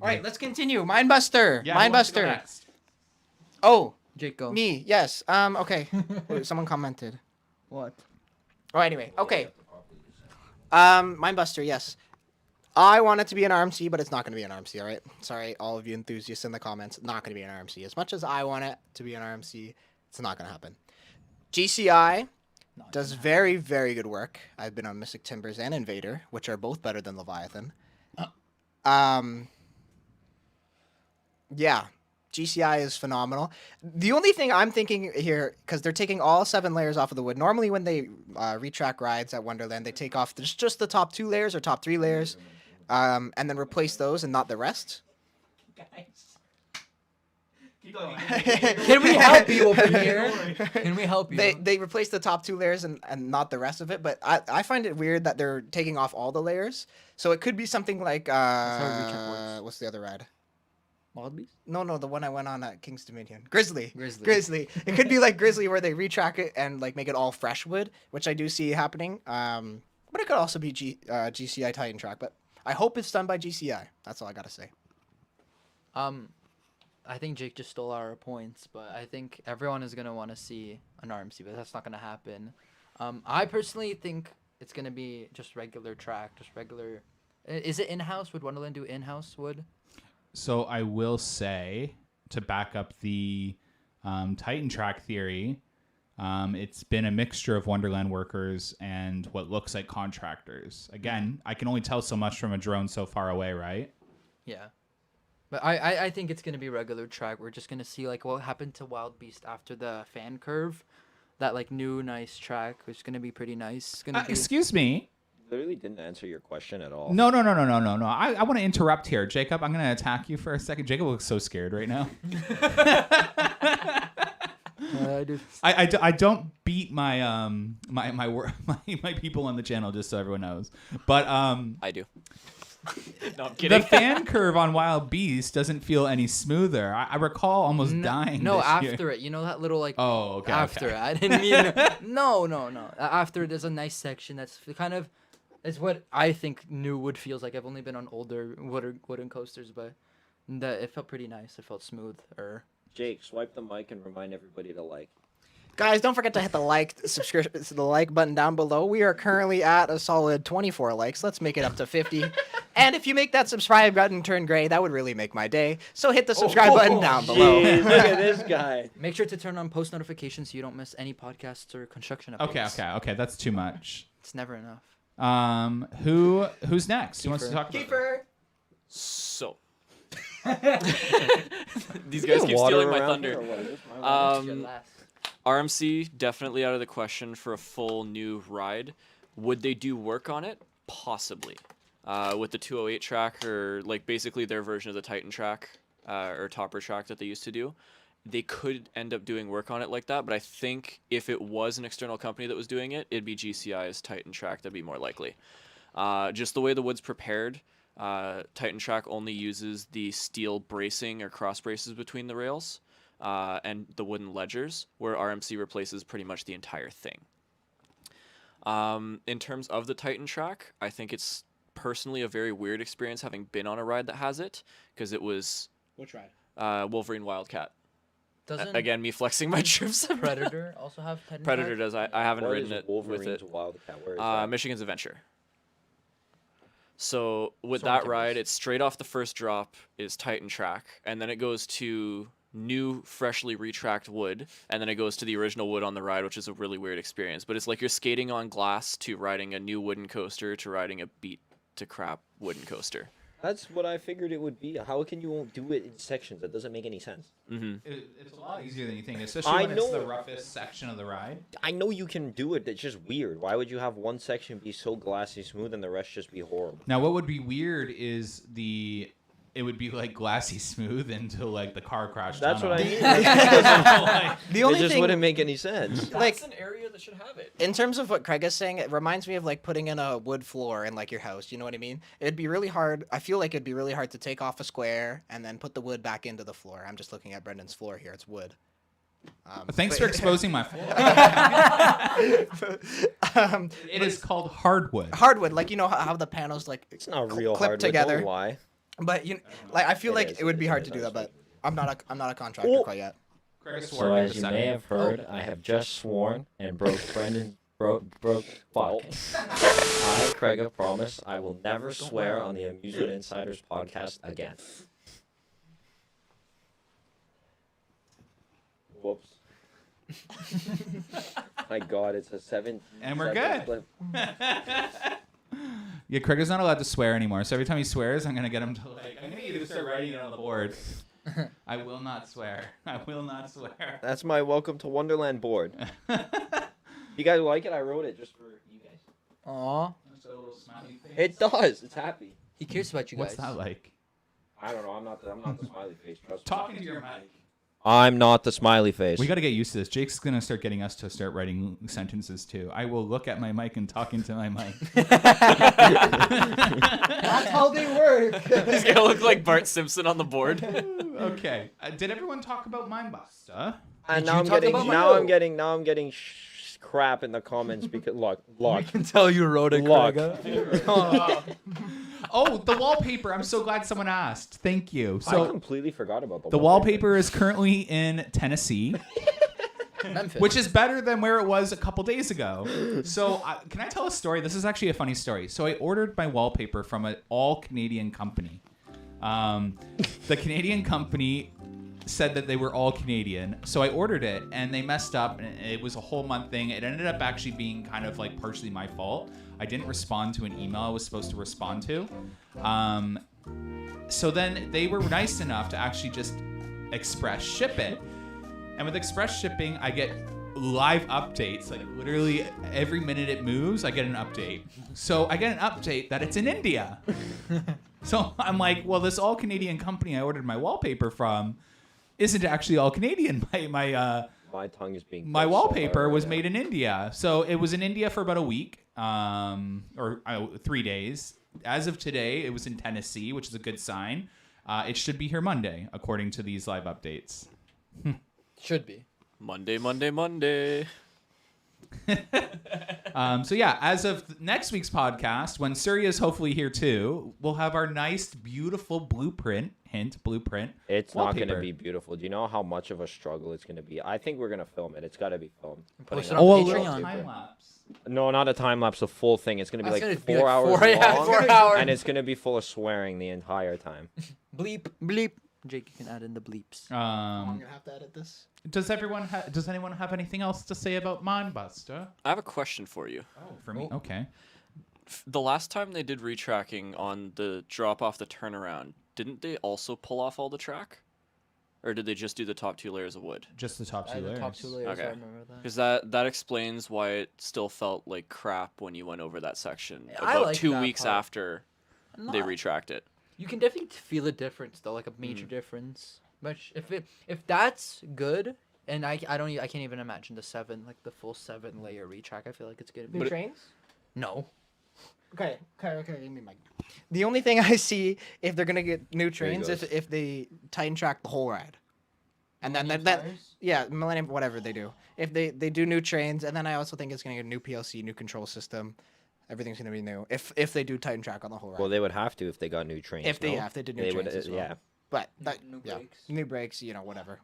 All right, let's continue. Mindbuster. Yeah, who wants to go Mindbuster. next? Oh, Jake, go. me. Yes. Okay. Wait, someone commented. What? Oh, anyway. Okay. Mindbuster. Yes. I want it to be an RMC, but it's not going to be an RMC. All right. Sorry, all of you enthusiasts in the comments. Not going to be an RMC. As much as I want it to be an RMC, it's not going to happen. GCI does very, very good work. I've been on Mystic Timbers and Invader, which are both better than Leviathan. Yeah, GCI is phenomenal. The only thing I'm thinking here, because they're taking all 7 layers off of the wood. Normally, when they retrack rides at Wonderland, they take off just the top 2 layers or top 3 layers, and then replace those and not the rest. Guys, Can we help you over here? Can we help you? They replaced the top 2 layers and not the rest of it, but I find it weird that they're taking off all the layers. So it could be something like how Retrack works. what's the other ride? Wild Beast? No, the one I went on at King's Dominion. Grizzly. Grizzly. It could be like Grizzly where they retrack it and like make it all fresh wood, which I do see happening. But it could also be GCI Titan Track, but I hope it's done by GCI. That's all I gotta say. I think Jake just stole our points, but I think everyone is gonna want to see an RMC, but that's not gonna happen. I personally think it's gonna be just regular track, just regular. Is it in-house? Would Wonderland do in-house wood? So I will say, to back up the Titan track theory, it's been a mixture of Wonderland workers and what looks like contractors. Again, I can only tell so much from a drone so far away, right? Yeah. But I think it's gonna be regular track. We're just gonna see like what happened to Wild Beast after the fan curve, that like new nice track, which is gonna be pretty nice. It's gonna be... Excuse me. Literally didn't answer your question at all. No. I want to interrupt here, Jacob. I'm gonna attack you for a second. Jacob looks so scared right now. I don't beat my my people on the channel, just so everyone knows. But I do. No, I'm kidding. the fan curve on Wild Beast doesn't feel any smoother. I recall almost dying. No, this after year. it, you know that little like. Oh, okay. After okay. it, I didn't mean. No. After there's a nice section that's kind of, it's what I think new wood feels like. I've only been on older wooden coasters, but it felt pretty nice. It felt smooth. Jake, swipe the mic and remind everybody to like. Guys, don't forget to hit the like button down below. We are currently at a solid 24 likes. Let's make it up to 50. And if you make that subscribe button turn gray, that would really make my day. So hit the subscribe button down below. Jeez, look at this guy. Make sure to turn on post notifications so you don't miss any podcasts or construction updates. Okay. That's too much. It's never enough. Who's next? Who wants to talk about Kiefer. So. These guys keep stealing my thunder. Last. RMC, definitely out of the question for a full new ride. Would they do work on it? Possibly. With the 208 track, or like basically their version of the Titan track or topper track that they used to do, they could end up doing work on it like that. But I think if it was an external company that was doing it, it'd be GCI's Titan track that'd be more likely. Just the way the wood's prepared, Titan track only uses the steel bracing or cross braces between the rails. And the wooden ledgers, where RMC replaces pretty much the entire thing. In terms of the Titan track, I think it's personally a very weird experience having been on a ride that has it, because it was... Which ride? Wolverine Wildcat. Doesn't Again, me flexing my trips. Predator also have Titan Predator track? does. I haven't What ridden is it Wolverine's with it. Wildcat? Where is that? Michigan's Adventure. So with Sorry, that ride, Timbers. it's straight off the first drop is Titan track, and then it goes to new freshly retracked wood, and then it goes to the original wood on the ride, which is a really weird experience. But it's like you're skating on glass to riding a new wooden coaster to riding a beat to crap wooden coaster. That's what I figured it would be. How can you do it in sections? That doesn't make any sense. It's a lot easier than you think, especially I when it's the know. roughest section of the ride. I know you can do it. It's just weird. Why would you have one section be so glassy smooth and the rest just be horrible? Now, what would be weird is it would be like glassy smooth until like the car crash. That's what I mean. The It only just thing, wouldn't make any sense. like, an area that should have it. in terms of what Craig is saying, it reminds me of like putting in a wood floor in like your house. You know what I mean? It'd be really hard. I feel like it'd be really hard to take off a square and then put the wood back into the floor. I'm just looking at Brendan's floor here. It's wood. Thanks for exposing my floor. It is called hardwood. Hardwood, like you know how the panels like It's not real clip hard. together. Don't lie. But you like I feel It like is, it would it be is, hard it to do is. that, but I'm not a contractor Oh. quite yet. So as you may have heard, I have just sworn and broke fuck. I, Craig, promise I will never swear on the Amusement Insiders podcast again. Whoops. My God, it's a 7. And we're second good. clip. Yeah, Craig is not allowed to swear anymore. So every time he swears, I'm gonna get him to like. I'm gonna either start writing it on the board. I will not swear. I will not swear. That's my welcome to Wonderland board. You guys like it? I wrote it just for you guys. Aw, It does. It's happy. he cares about you guys. What's that like? I don't know. I'm not the smiley face. Trust me. Talking to your mic. I'm not the smiley face. We got to get used to this. Jake's going to start getting us to start writing sentences too. I will look at my mic and talk into my mic. That's how they work. He's gonna look like Bart Simpson on the board. Okay. Did everyone talk about Mindbuster? And Did now you talk about my I'm note? getting crap in the comments because look. I can tell you wrote it, Look. Craig. Oh, the wallpaper. I'm so glad someone asked. Thank you. I So completely forgot about the wallpaper is currently in Tennessee, Memphis. which is better than where it was a couple days ago. So can I tell a story? This is actually a funny story. So I ordered my wallpaper from an all-Canadian company. The Canadian company said that they were all Canadian. So I ordered it, and they messed up, and it was a whole month thing. It ended up actually being kind of like partially my fault. I didn't respond to an email I was supposed to respond to. So then they were nice enough to actually just express ship it. And with express shipping, I get live updates. Like literally every minute it moves, I get an update. So I get an update that it's in India. So I'm like, well, this all Canadian company I ordered my wallpaper from isn't actually all Canadian. My tongue is being. My so wallpaper hard was right made in India. So it was in India for about a week, or 3 days. As of today, it was in Tennessee, which is a good sign. It should be here Monday, according to these live updates. Should be. Monday. So yeah, as of next week's podcast, when Surya is hopefully here too, we'll have our nice, beautiful blueprint. It's not going to wallpaper. be beautiful. Do you know how much of a struggle it's going to be? I think we're going to film it. It's got to be filmed. Post it Putting on out Oh, a the little Patreon. time lapse. No, not a time lapse. The full thing. It's going to be That's like gonna be 4 hours long, 4 hours. and it's going to be full of swearing the entire time. Bleep, bleep. Jake, you can add in the bleeps. I'm gonna have to edit this. Does anyone have anything else to say about Mindbuster? I have a question for you. Oh, for me. Okay. The last time they did retracking on the drop off the turnaround, didn't they also pull off all the track? Or did they just do the top 2 layers of wood? Just the top two The layers. top 2 layers, Okay. I remember that. Because that explains why it still felt like crap when you went over that section I about like 2 that weeks part. after they retracked it. You can definitely feel a difference though, like a major difference. But if that's good, and I can't even imagine the full 7 layer retrack. I feel like it's gonna be. New trains? No. Okay, give me mic. The only thing I see if they're gonna get new trains goes. if they tighten track the whole ride, and then that yeah, Millennium, whatever they do. If they do new trains, and then I also think it's gonna get a new PLC, new control system. Everything's gonna be new if they do tighten track on the whole ride. Well, they would have to if they got new trains. if they no? did new They trains would, as well. yeah. But that, New yeah, brakes. new brakes, whatever.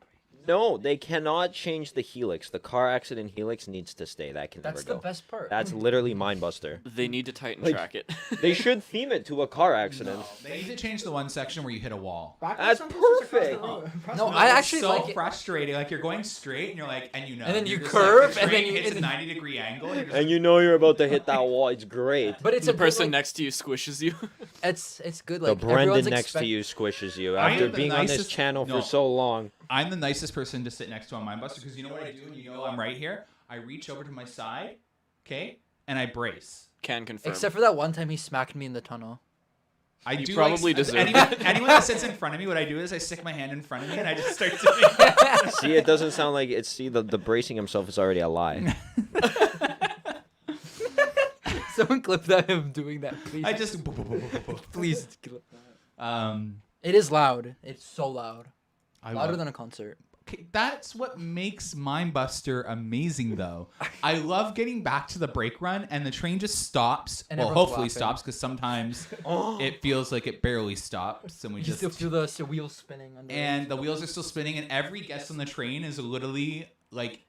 No, they cannot change the helix. The car accident helix needs to stay. That can That's never the go. best part. That's literally Mindbuster. They need to tighten Like- track it. They should theme it to a car accident. They need to change the one section where you hit a wall. That's perfect. No, I actually so like it. frustrating. Like you're going straight and you're like, and you know, And then you're you just curve, the and then train you- hits a 90-degree angle. And you're just And you know you're about to hit that wall. It's great. But it's The a person like, next to you squishes you. It's good. The Like Brendan everyone's next to expect- you squishes you I am after the being on this nicest- channel no. for so long. I'm the nicest person to sit next to on Mindbuster because you know what I do when you know I'm right here? I reach over to my side, okay, and I brace. Can confirm. Except for that one time he smacked me in the tunnel. I You do probably like, deserve anyone, that. anyone that sits in front of me, what I do is I stick my hand in front of me and I just start doing See, it doesn't sound like it's. See, the bracing himself is already a lie. Someone clip that him doing that, please. I just Please clip that. um It is loud. It's so loud. I Louder love- than a concert. Okay, that's what makes Mindbuster amazing, though. I love getting back to the brake run, and the train just stops. And well, everyone's hopefully laughing. stops, because sometimes it feels like it barely stops, and we You just still feel the wheels spinning under. and the wheels are still spinning, and every guest on the train is literally like,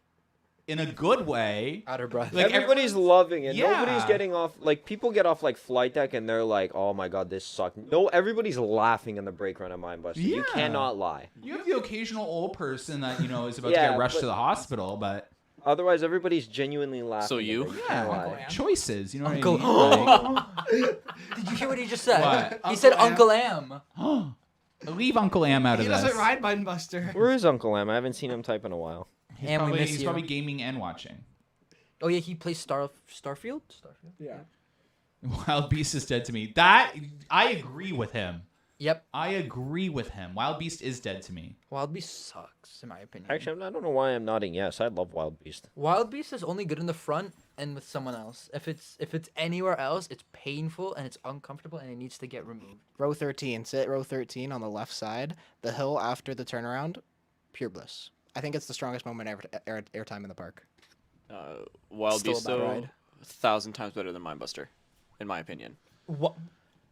in a good way. out of breath. Like, Everybody's loving it. Yeah. Nobody's getting off. Like, people get off, like, flight deck, and they're like, oh my god, this sucked. No, everybody's laughing in the brake run at Mindbuster. You Yeah. cannot lie. You have the occasional old person that is about to Yeah, get rushed but- to the hospital, but Otherwise, everybody's genuinely laughing. So and you? they can't yeah, lie. choices. You know Uncle- what I mean? Did you hear what he just said? What? He said Uncle Uncle Am. Like, leave Uncle Am out of He this. doesn't ride Mindbuster. Where is Uncle Em? I haven't seen him type in a while. He's, Am, we probably, miss he's you. probably gaming and watching. Oh yeah, he plays Starfield. Yeah. Wild Beast is dead to me. That I agree with him. Yep. I agree with him. Wild Beast is dead to me. Wild Beast sucks, in my opinion. Actually, I don't know why I'm nodding yes. I love Wild Beast. Wild Beast is only good in the front and with someone else. If it's anywhere else, it's painful and it's uncomfortable and it needs to get removed. Row 13. Sit row 13 on the left side. The hill after the turnaround. Pure bliss. I think it's the strongest moment airtime in the park. Wild Still a Beast bad though, ride. 1,000 times better than Mindbuster, in my opinion. What?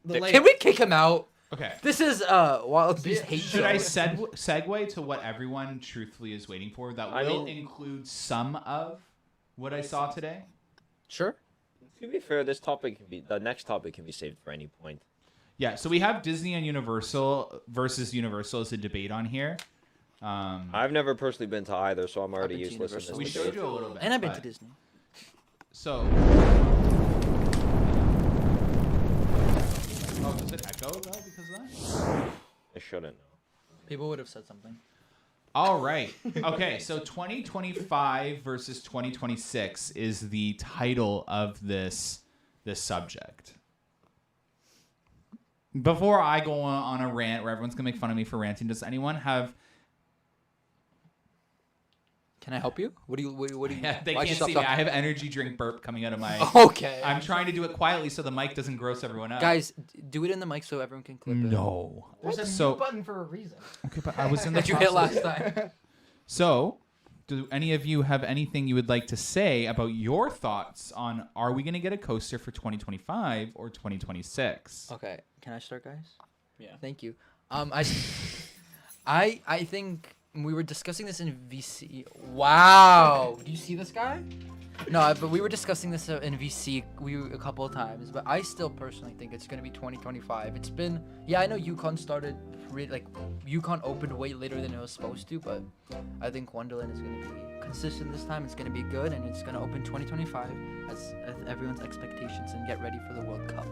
The Can we kick him out? Okay. This is Wild Beast hate Should show. I segue to what everyone truthfully is waiting for? That will include some of what I saw today. Sure. To be fair, the next topic can be saved for any point. Yeah, so we have Disney and Universal versus Universal as a debate on here. I've never personally been to either, so I'm already been to useless in this Universal. We debate. showed you a little bit. And I've been to but- Disney. So. Oh, does it echo though because of that? I shouldn't know. People would have said something. All right. Okay, so 2025 versus 2026 is the title of this subject. Before I go on a rant where everyone's gonna make fun of me for ranting, does anyone have? Can I help you? What do you? Yeah, they why'd can't you stop see me. I talking? have energy drink burp coming out of my. Okay. I'm trying to do it quietly so the mic doesn't gross everyone up. Guys, do it in the mic so everyone can clip it. No. There's a So- mute button for a reason. Okay, but I was in the That you hit process. last time. So, do any of you have anything you would like to say about your thoughts on are we going to get a coaster for 2025 or 2026? Okay, can I start, guys? Yeah. Thank you. I think we were discussing this in VC. Wow. Do you see this guy? No, but we were discussing this in VC a couple of times, but I still personally think it's going to be 2025. It's been, yeah, I know UConn started, UConn opened way later than it was supposed to, but I think Wonderland is going to be consistent this time. It's going to be good, and it's going to open 2025 as everyone's expectations and get ready for the World Cup.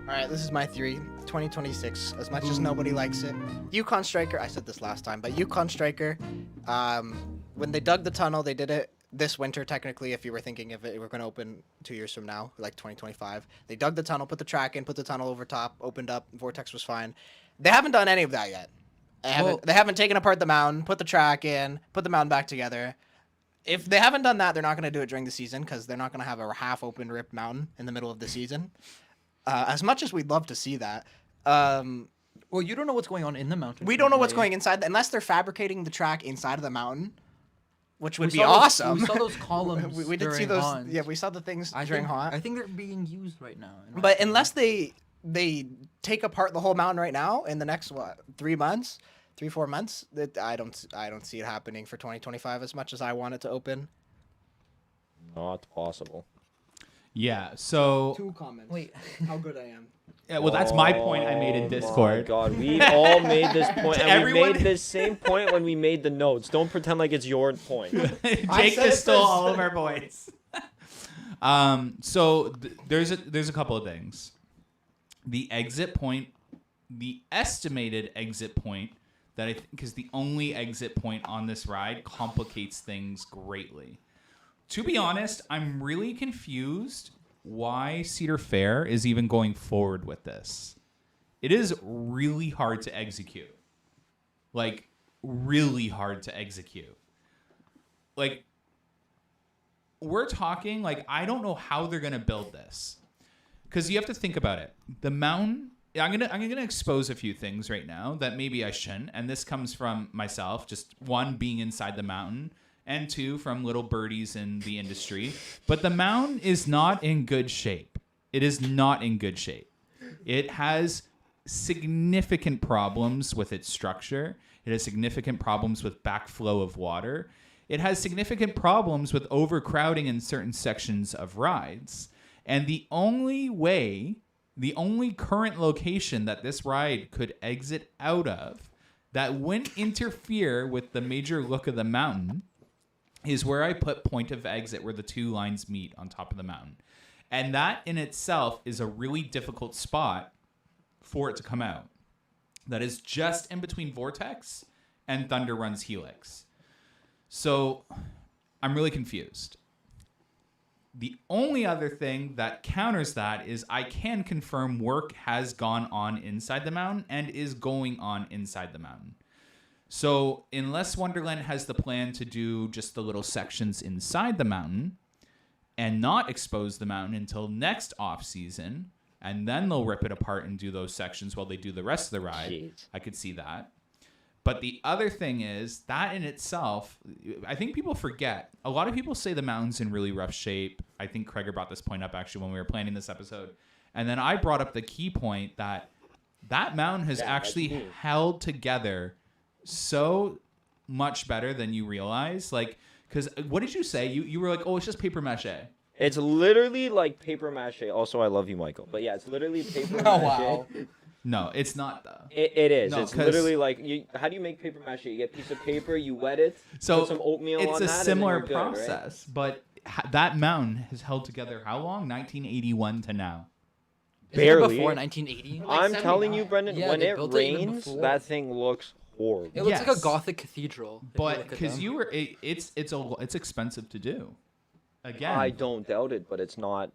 All right, this is my theory. 2026, as much as nobody likes it. Yukon Striker, I said this last time, but Yukon Striker, when they dug the tunnel, they did it this winter, technically, if you were thinking of it, we're going to open 2 years from now, like 2025. They dug the tunnel, put the track in, put the tunnel over top, opened up, Vortex was fine. They haven't done any of that yet. They haven't taken apart the mountain, put the track in, put the mountain back together. If they haven't done that, they're not going to do it during the season because they're not going to have a half-open ripped mountain in the middle of the season. As much as we'd love to see that, Well, you don't know what's going on in the mountain. we don't know what's currently. going inside, unless they're fabricating the track inside of the mountain, which would We be saw those- awesome. we saw those columns we did see during those. Hans. Yeah, we saw the things I during think, Haunt. I think they're being used right now. in my But opinion. unless they take apart the whole mountain right now in the next 3-4 months, that I don't see it happening for 2025 as much as I want it to open. Not possible. Yeah, so 2 comments. Wait. How good I am. yeah, well that's my point I made in Oh my Discord. God, we all made this point, and everyone- we made the same point when we made the notes. Don't pretend like it's your point. Jake said just stole this. all of our points. So there's a couple of things. The exit point, the estimated exit point that I think is the only exit point on this ride complicates things greatly. To be honest, I'm really confused why Cedar Fair is even going forward with this. It is really hard to execute. Like, really hard to execute. Like, we're talking, like, I don't know how they're going to build this. Because you have to think about it. The mountain, I'm gonna expose a few things right now that maybe I shouldn't. And this comes from myself, just one, being inside the mountain, and 2, from little birdies in the industry. But the mountain is not in good shape. It is not in good shape. It has significant problems with its structure. It has significant problems with backflow of water. It has significant problems with overcrowding in certain sections of rides. And the only current location that this ride could exit out of that wouldn't interfere with the major look of the mountain is where I put point of exit, where the 2 lines meet on top of the mountain. And that in itself is a really difficult spot for it to come out. That is just in between Vortex and Thunder Run's Helix. So I'm really confused. The only other thing that counters that is I can confirm work has gone on inside the mountain and is going on inside the mountain. So unless Wonderland has the plan to do just the little sections inside the mountain and not expose the mountain until next off season, and then they'll rip it apart and do those sections while they do the rest of the ride, Jeez. I could see that. But the other thing is that in itself, I think people forget. A lot of people say the mountain's in really rough shape. I think Craig brought this point up actually when we were planning this episode. And then I brought up the key point that mountain has actually held together so much better than you realize. Like, because what did you say? You were like, oh, it's just paper mache. It's literally like paper mache. Also, I love you, Michael. But yeah, it's literally paper mache. Oh, wow. No, it's not though. It is. No, it's 'cause- literally like how do you make paper mache? You get a piece of paper, you wet it, So put some oatmeal it's on a that, similar and then you're good, right? process, but that mountain has held together how long? 1981 to now. Isn't it Barely. before 1980? Like I'm telling you, 79. Brendan, Yeah, when they it built it even rains, before. that thing looks horrible. It looks like Yes. a Gothic cathedral. if you But look at because them. you were, it's expensive to do. Again, I don't doubt it, but it's not.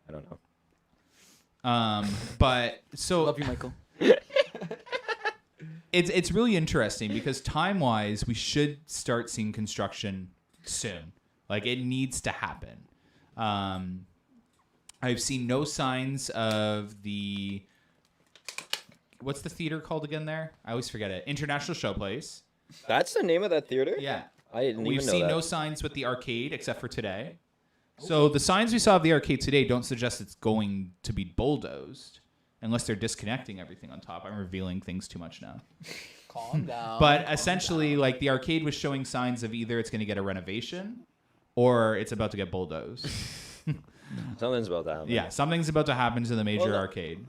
I don't know. But so Love you, Michael. it's really interesting because time-wise, we should start seeing construction soon. Like it needs to happen. I've seen no signs of the what's the theater called again there? I always forget it. International Showplace. That's the name of that theater? Yeah. I didn't We've even know seen that. no signs with the arcade except for today. So the signs we saw of the arcade today don't suggest it's going to be bulldozed unless they're disconnecting everything on top. I'm revealing things too much now. Calm down. But essentially, like the arcade was showing signs of either it's going to get a renovation or it's about to get bulldozed. Something's about that. Yeah, something's about to happen to the major Well, no. arcade.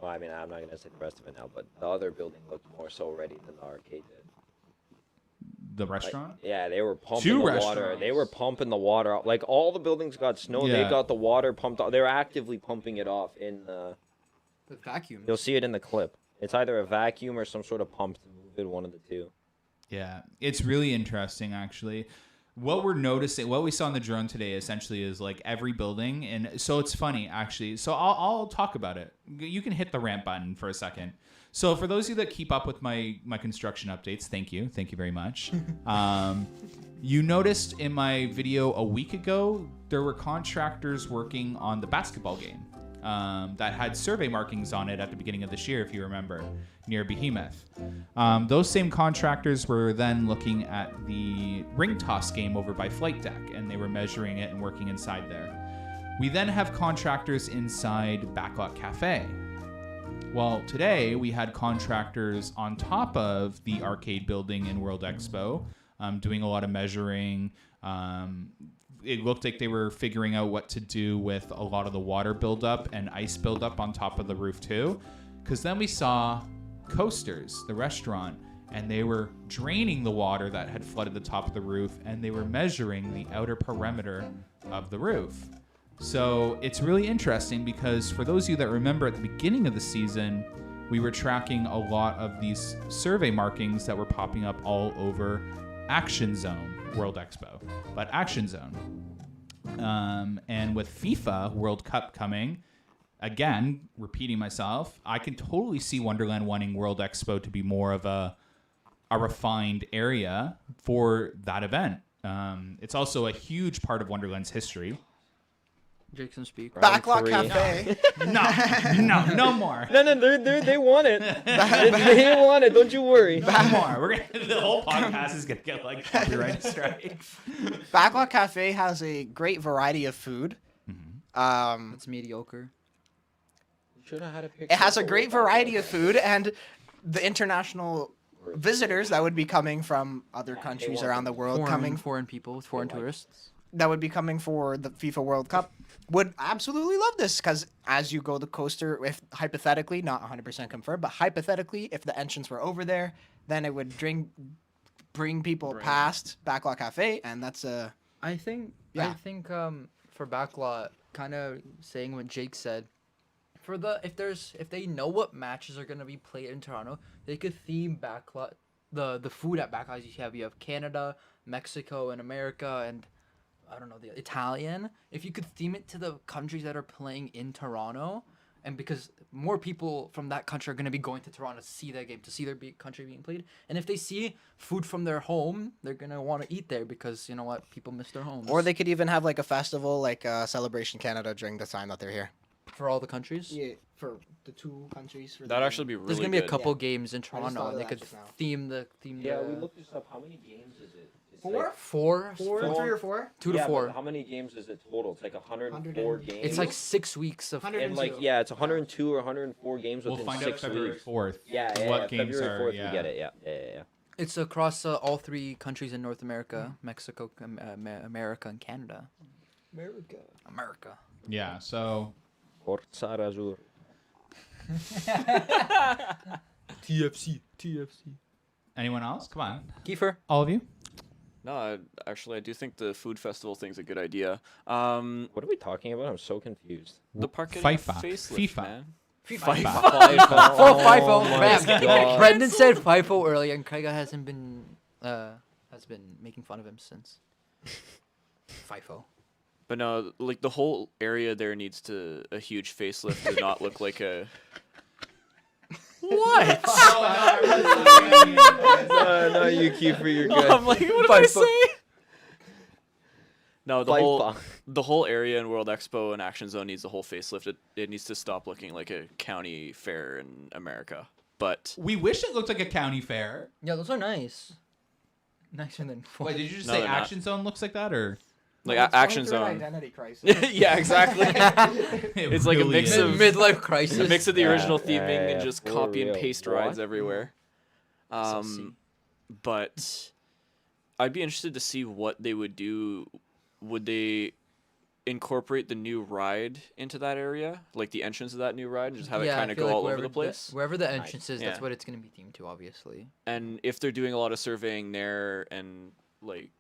Well, I mean, I'm not gonna say the rest of it now, but the other building looked more so ready than the arcade did. The Like, restaurant? yeah, they were pumping Two the water. restaurants. They were pumping the water out. Like all the buildings got snow. Yeah. They got the water pumped out. They're actively pumping it off in the. With vacuum. You'll see it in the clip. It's either a vacuum or some sort of pump to move it. One of the two. Yeah, it's really interesting actually. What we're noticing, what we saw in the drone today essentially is like every building. And so it's funny actually. So I'll talk about it. You can hit the ramp button for a second. So for those of you that keep up with my construction updates, thank you. Thank you very much. You noticed in my video a week ago, there were contractors working on the basketball game that had survey markings on it at the beginning of this year, if you remember, near Behemoth. Those same contractors were then looking at the ring toss game over by Flight Deck, and they were measuring it and working inside there. We then have contractors inside Backlot Cafe. Well, today we had contractors on top of the arcade building in World Expo doing a lot of measuring. It looked like they were figuring out what to do with a lot of the water buildup and ice buildup on top of the roof too. Because then we saw Coasters, the restaurant, and they were draining the water that had flooded the top of the roof, and they were measuring the outer perimeter of the roof. So it's really interesting because for those of you that remember at the beginning of the season, we were tracking a lot of these survey markings that were popping up all over Action Zone World Expo, but Action Zone. And with FIFA World Cup coming, again, repeating myself, I can totally see Wonderland wanting World Expo to be more of a refined area for that event. It's also a huge part of Wonderland's history. Jason speak. Backlot three. Cafe. No more. No, they want it. They want it. Don't you worry. No more. The whole podcast is gonna get like copyright strikes. Backlot Cafe has a great variety of food. It's mediocre. Should have had a picture. It has a great variety of food, and the international visitors that would be coming from other countries want around the world Foreign people, foreign tourists. that would be coming for the FIFA World Cup would absolutely love this because as you go the coaster, if hypothetically, not 100% confirmed, but hypothetically, if the entrance were over there, then it would bring people past Backlot Cafe, and that's a I think for Backlot, kind of saying what Jake said, if they know what matches are gonna be played in Toronto, they could theme Backlot the food at Backlot. You have Canada, Mexico, and America, and I don't know, the Italian, if you could theme it to the countries that are playing in Toronto, and because more people from that country are going to be going to Toronto to see that game, to see their country being played, and if they see food from their home, they're going to want to eat there because, you know what, people miss their homes. Or they could even have like a festival, like Celebration Canada during the time that they're here. For all the countries? Yeah, for the 2 countries. For That'd actually be really There's going to be a good. couple games in thought Toronto, of and they that could just now. theme the... Yeah, we looked this up. How many games is it? It's Four? like- Four? 4, 3 or 4? 2 to yeah, 4. But how many games is it total? It's like 104 100 games. It's like 6 weeks of... 100 and like yeah, it's 102 or 104 games We'll within find 6 out February weeks. 4th. Yeah, what games February 4th, are. Yeah. we get it. Yeah. It's across all 3 countries in North America, Mexico, America, and Canada. America. Yeah. So Forza Razor. TFC. anyone else? Come on, Kiefer. all of you. No, actually, I do think the food festival thing's a good idea. What are we talking about? I'm so confused. The park getting a FIFA. facelift, FIFA. man. FIFA. Oh FIFO. my Bam. God. Brendan said FIFO earlier, and Craig has been making fun of him since. FIFO. But no, like the whole area there needs a huge facelift to not look like a. What? No, you keep for your No, good. I'm like, what did I say? No, FIFA. the whole area in World Expo and Action Zone needs a whole facelift. It needs to stop looking like a county fair in America. But We wish it looked like a county fair. Yeah, those are nice. Nicer than four. Wait, did you just No, say they're not. Action Zone looks like that, or like It's going Action through an Zone. identity crisis. Yeah, exactly. It's like a mix is. of midlife crisis. a mix of the Yeah, original yeah, theming yeah, and just for copy and real. paste What? rides everywhere. Sussy. But I'd be interested to see what they would do. Would they incorporate the new ride into that area, like the entrance of that new ride, and just have it I kind of feel go like all over wherever the place? Wherever the entrance is, that's Yeah. what it's gonna be themed to, obviously. And if they're doing a lot of surveying there and like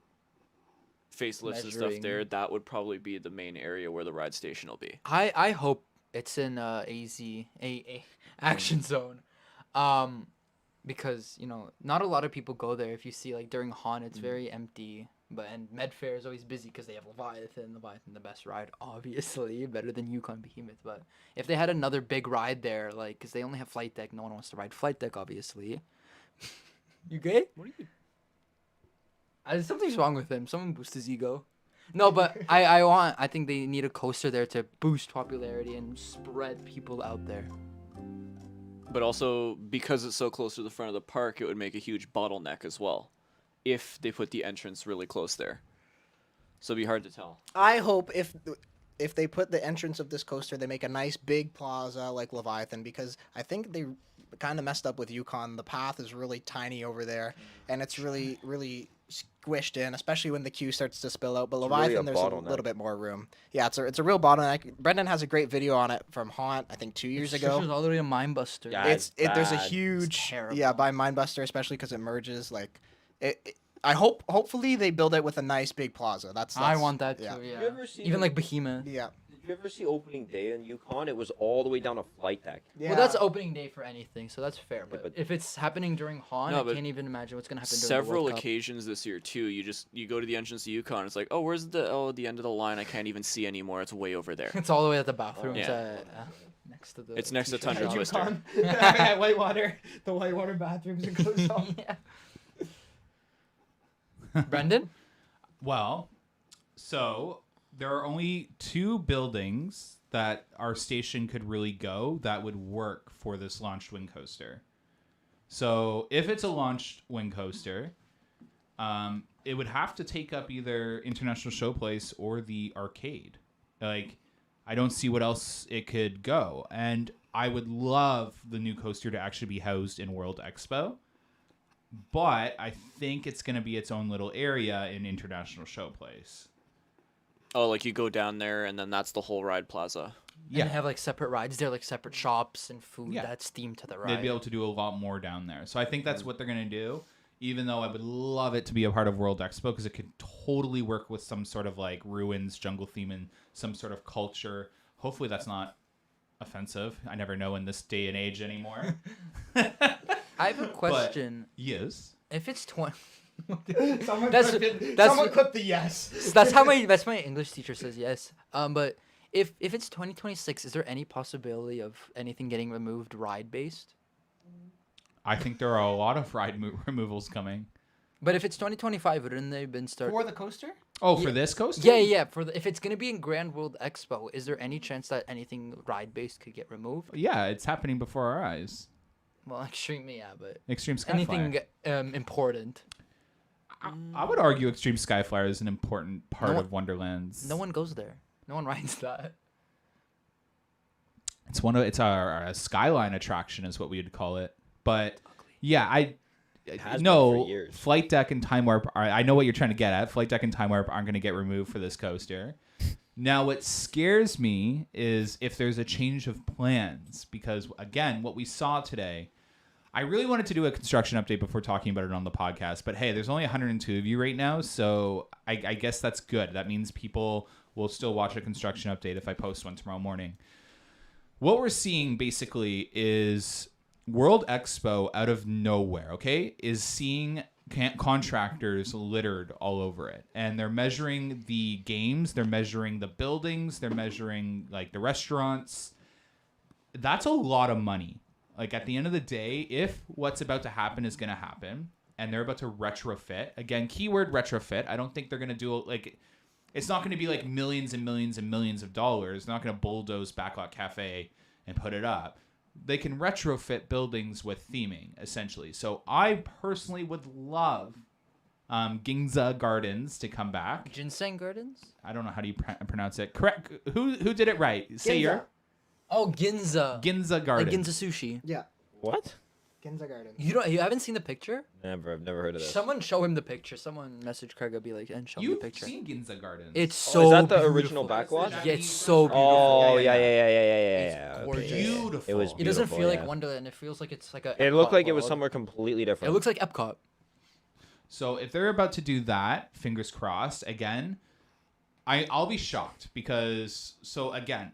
facelifts and stuff there, Measuring. that would probably be the main area where the ride station will be. I hope it's in a Action Zone, because you know not a lot of people go there. If you see like during Han, it's very empty. But and Medfair is always busy because they have Leviathan, the best ride, obviously better than Yukon Behemoth. But if they had another big ride there, like because they only have Flight Deck, no one wants to ride Flight Deck, obviously. You gay? What do you? Something's wrong with him. Someone boost his ego. No, but I think they need a coaster there to boost popularity and spread people out there. But also because it's so close to the front of the park, it would make a huge bottleneck as well, if they put the entrance really close there. So it'd be hard to tell. I hope if they put the entrance of this coaster, they make a nice big plaza like Leviathan, because I think they kind of messed up with Yukon. The path is really tiny over there, and it's really squished in, especially when the queue starts to spill out. But really Leviathan, a there's a bottleneck. little bit more room. Yeah, it's a real bottleneck. Brendan has a great video on it from Haunt, I think 2 years ago. All the way to Mindbuster. Yeah. There's a bad. huge terrible. by Mindbuster, especially because it merges like I hopefully they build it with a nice big plaza. That's I want that yeah. too. Did Yeah. you ever see Even the- like Behemoth. Yeah. Did you ever see opening day in Yukon? It was all the way down a flight deck. Yeah. Well, that's opening day for anything, so that's fair. But, but- if it's happening during Han, No, I but can't even imagine what's gonna happen during the Several World Cup. occasions this year too. You go to the entrance to Yukon. It's like, oh, where's the end of the line? I can't even see anymore. It's way over there. It's all the way at the bathroom. Yeah. Next to the. It's next to t-shirt Tundra shop. Twister. At Whitewater, the Whitewater bathrooms and goes on. Yeah. Brendan. Well, so there are only 2 buildings that our station could really go that would work for this launched wing coaster. So if it's a launched wing coaster, it would have to take up either International Showplace or the arcade. Like, I don't see what else it could go. And I would love the new coaster to actually be housed in World Expo. But I think it's going to be its own little area in International Showplace. Oh, like you go down there and then that's the whole ride plaza. And they have like separate rides. They're like separate shops and food Yeah. that's themed to the ride. They'd be able to do a lot more down there. So I think that's what they're going to do, even though I would love it to be a part of World Expo because it could totally work with some sort of like ruins, jungle theme, and some sort of culture. Hopefully that's not offensive. I never know in this day and age anymore. I have a question. Yes. If it's 20, Someone That's- someone clip the yes. That's my English teacher says yes. But if it's 2026, is there any possibility of anything getting removed ride based? I think there are a lot of ride removals coming. But if it's 2025, wouldn't they been start? For the coaster? Oh, for Yeah. this coaster? Yeah. If it's gonna be in Grand World Expo, is there any chance that anything ride based could get removed? Yeah, it's happening before our eyes. Well, extremely, yeah, but Extreme Skyflyer. anything important. I would argue Extreme Skyflyer is an important part No one- of Wonderland's. No one goes there. No one rides that. It's our skyline attraction is what we would call it. But yeah, has been no for years. Flight Deck and Time Warp. I know what you're trying to get at. Flight Deck and Time Warp aren't going to get removed for this coaster. Now, what scares me is if there's a change of plans, because again, what we saw today. I really wanted to do a construction update before talking about it on the podcast, but hey, there's only 102 of you right now, so I guess that's good. That means people will still watch a construction update if I post one tomorrow morning. What we're seeing basically is World Expo out of nowhere, okay, is seeing contractors littered all over it. And they're measuring the games, they're measuring the buildings, they're measuring like the restaurants. That's a lot of money. Like at the end of the day, if what's about to happen is going to happen and they're about to retrofit, again, keyword retrofit, I don't think they're going to do like, it's not going to be like millions and millions and millions of dollars. They're not going to bulldoze Backlot Cafe and put it up. They can retrofit buildings with theming, essentially. So I personally would love Ginza Gardens to come back. Ginseng Gardens? I don't know how do you pronounce it. Correct. Who did it right? Say your Oh, Ginza. Ginza Gardens. Like Ginza Sushi. Yeah. What? Ginza Garden. You haven't seen the picture? Never. I've never heard of this. Someone show him the picture. Someone message Craig. I'll be like, and show me the You've picture. seen Ginza Gardens. It's Oh, so. is that the beautiful. original backlot? Yeah, it's so beautiful. Oh Yeah. yeah. It's gorgeous. Beautiful. It was It doesn't beautiful, feel yeah. like Wonderland. It feels like it's like a. It looked Epcot like it was world. somewhere completely It different. looks like Epcot. So if they're about to do that, fingers crossed. Again, I'll be shocked because again,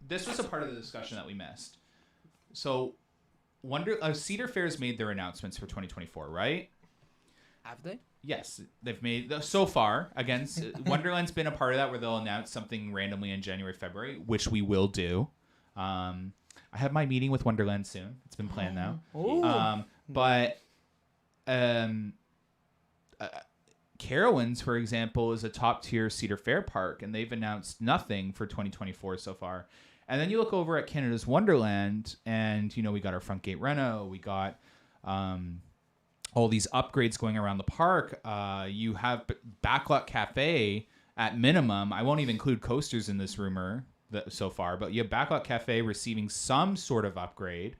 this was a part of the discussion that we missed. So, Cedar Fair's made their announcements for 2024, right? Have they? Yes, they've made so far. Again, Wonderland's been a part of that where they'll announce something randomly in January, February, which we will do. I have my meeting with Wonderland soon. It's been planned now. Carowinds, for example, is a top tier Cedar Fair park, and they've announced nothing for 2024 so far. And then you look over at Canada's Wonderland, and we got our front gate reno, we got all these upgrades going around the park. You have Backlot Cafe at minimum. I won't even include coasters in this rumor so far, but you have Backlot Cafe receiving some sort of upgrade.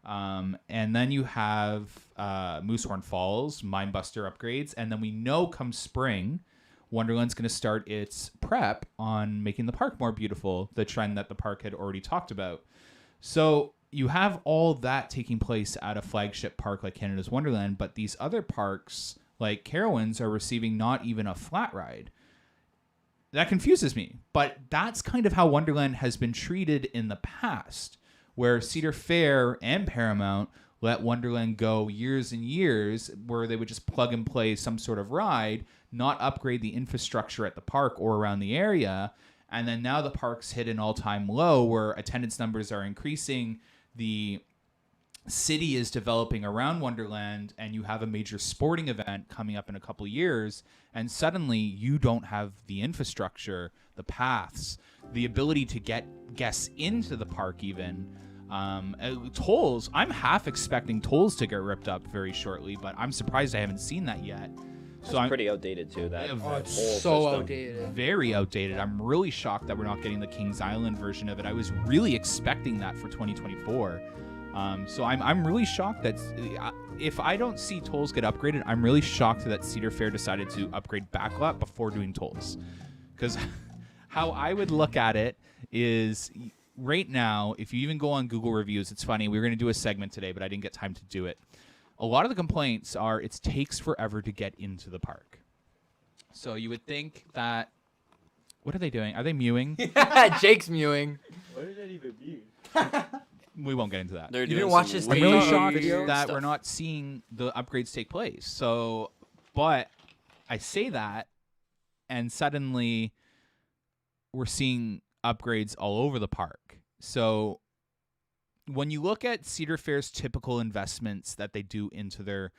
And then you have Moosehorn Falls, Mindbuster upgrades. And then we know come spring, Wonderland's going to start its prep on making the park more beautiful, the trend that the park had already talked about. So you have all that taking place at a flagship park like Canada's Wonderland, but these other parks like Carowinds are receiving not even a flat ride. That confuses me, but that's kind of how Wonderland has been treated in the past, where Cedar Fair and Paramount let Wonderland go years and years, where they would just plug and play some sort of ride, not upgrade the infrastructure at the park or around the area. And then now the park's hit an all-time low where attendance numbers are increasing. The city is developing around Wonderland, and you have a major sporting event coming up in a couple of years, and suddenly you don't have the infrastructure, the paths, the ability to get guests into the park even. Tolls, I'm half expecting tolls to get ripped up very shortly, but I'm surprised I haven't seen that yet. So I'm pretty outdated too. That Oh, whole it's so system. outdated. Very outdated. I'm really shocked that we're not getting the Kings Island version of it. I was really expecting that for 2024. So I'm really shocked that if I don't see tolls get upgraded, I'm really shocked that Cedar Fair decided to upgrade Backlot before doing tolls. Because how I would look at it is right now, if you even go on Google reviews, it's funny. We were going to do a segment today, but I didn't get time to do it. A lot of the complaints are it takes forever to get into the park. So you would think that... What are they doing? Are they mewing? Jake's mewing. What did that even mean? We won't get into that. They're You doing didn't watch some his I'm Hey, really TikTok shocked video that stuff. we're not seeing the upgrades take place. So But I say that, and suddenly we're seeing upgrades all over the park. So when you look at Cedar Fair's typical investments that they do into their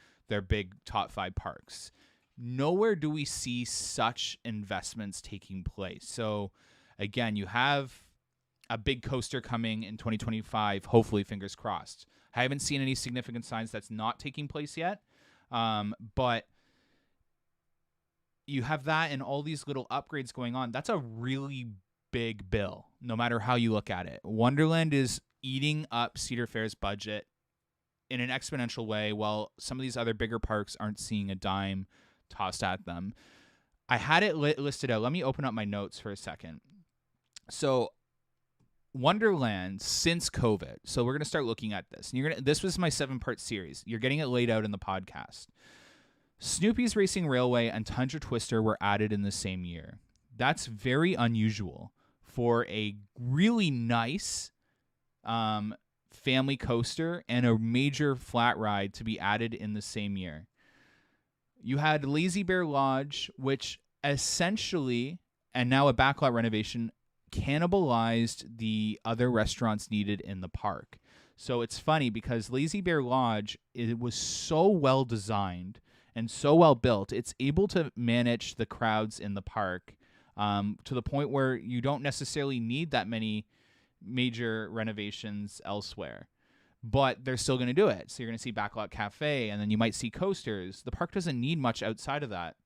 big top 5 parks, nowhere do we see such investments taking place. So again, you have a big coaster coming in 2025, hopefully, fingers crossed. I haven't seen any significant signs that's not taking place yet, but you have that and all these little upgrades going on. That's a really big bill, no matter how you look at it. Wonderland is eating up Cedar Fair's budget in an exponential way, while some of these other bigger parks aren't seeing a dime tossed at them. I had it listed out. Let me open up my notes for a second. So Wonderland, since COVID, so we're going to start looking at this. And this was my 7-part series. You're getting it laid out in the podcast. Snoopy's Racing Railway and Tundra Twister were added in the same year. That's very unusual for a really nice family coaster and a major flat ride to be added in the same year. You had Lazy Bear Lodge, which essentially, and now a backlot renovation, cannibalized the other restaurants needed in the park. So it's funny because Lazy Bear Lodge, it was so well designed and so well built, it's able to manage the crowds in the park to the point where you don't necessarily need that many major renovations elsewhere. But they're still going to do it. So you're going to see Backlot Cafe, and then you might see coasters. The park doesn't need much outside of that.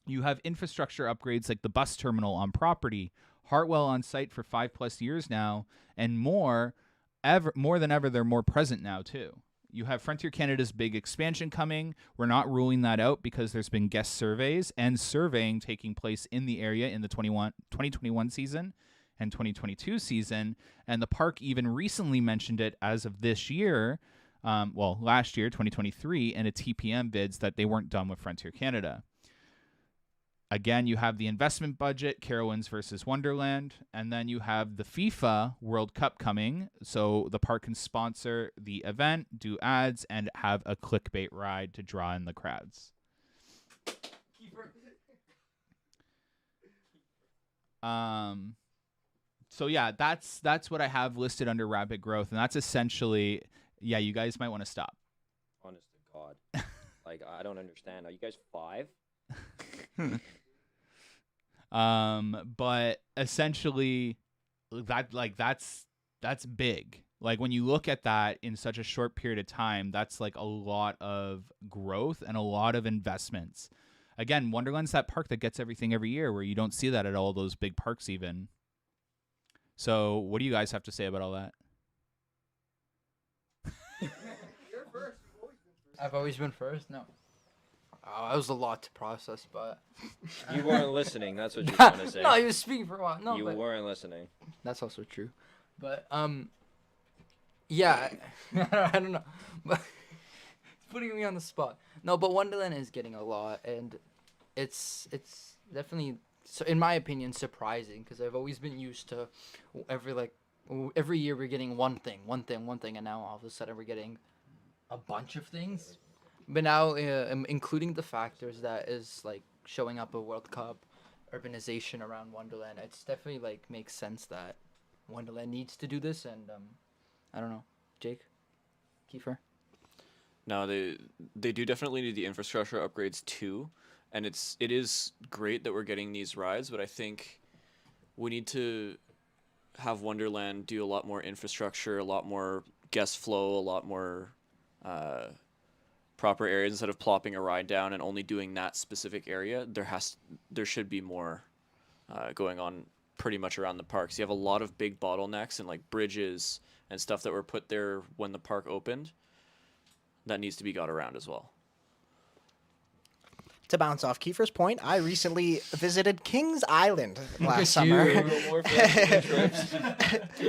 You have infrastructure upgrades like the bus terminal on property, Hartwell on site for 5+ years now, and more than ever, they're more present now too. You have Frontier Canada's big expansion coming. We're not ruling that out because there's been guest surveys and surveying taking place in the area in the 2021 season and 2022 season. And the park even recently mentioned it as of this year, last year, 2023, in a TPM bids that they weren't done with Frontier Canada. Again, you have the investment budget, Carowinds versus Wonderland, and then you have the FIFA World Cup coming, so the park can sponsor the event, do ads, and have a clickbait ride to draw in the crowds. So yeah, that's what I have listed under rapid growth, and that's essentially, yeah, you guys might want to stop. Honest to God. Like, I don't understand. Are you guys 5? But essentially that's big. Like when you look at that in such a short period of time, that's like a lot of growth and a lot of investments. Again, Wonderland's that park that gets everything every year, where you don't see that at all those big parks even. So what do you guys have to say about all that? You're first. I've always been first. No. That was a lot to process, but You weren't listening. That's what you're trying to say. No, he was speaking for a while. No, you but weren't listening. that's also true. But yeah, I don't know. But it's putting me on the spot. No, but Wonderland is getting a lot, and it's definitely, so in my opinion, surprising, because I've always been used to every year we're getting one thing, and now all of a sudden we're getting a bunch of things. But now, including the factors that is like showing up a World Cup, urbanization around Wonderland, it's definitely like makes sense that Wonderland needs to do this. And I don't know, Jake, Kiefer. No, they do definitely need the infrastructure upgrades too, and it is great that we're getting these rides, but I think we need to have Wonderland do a lot more infrastructure, a lot more guest flow, a lot more proper areas. Instead of plopping a ride down and only doing that specific area, there should be more going on pretty much around the parks. You have a lot of big bottlenecks and like bridges and stuff that were put there when the park opened that needs to be got around as well. To bounce off Kiefer's point, I recently visited Kings Island last summer.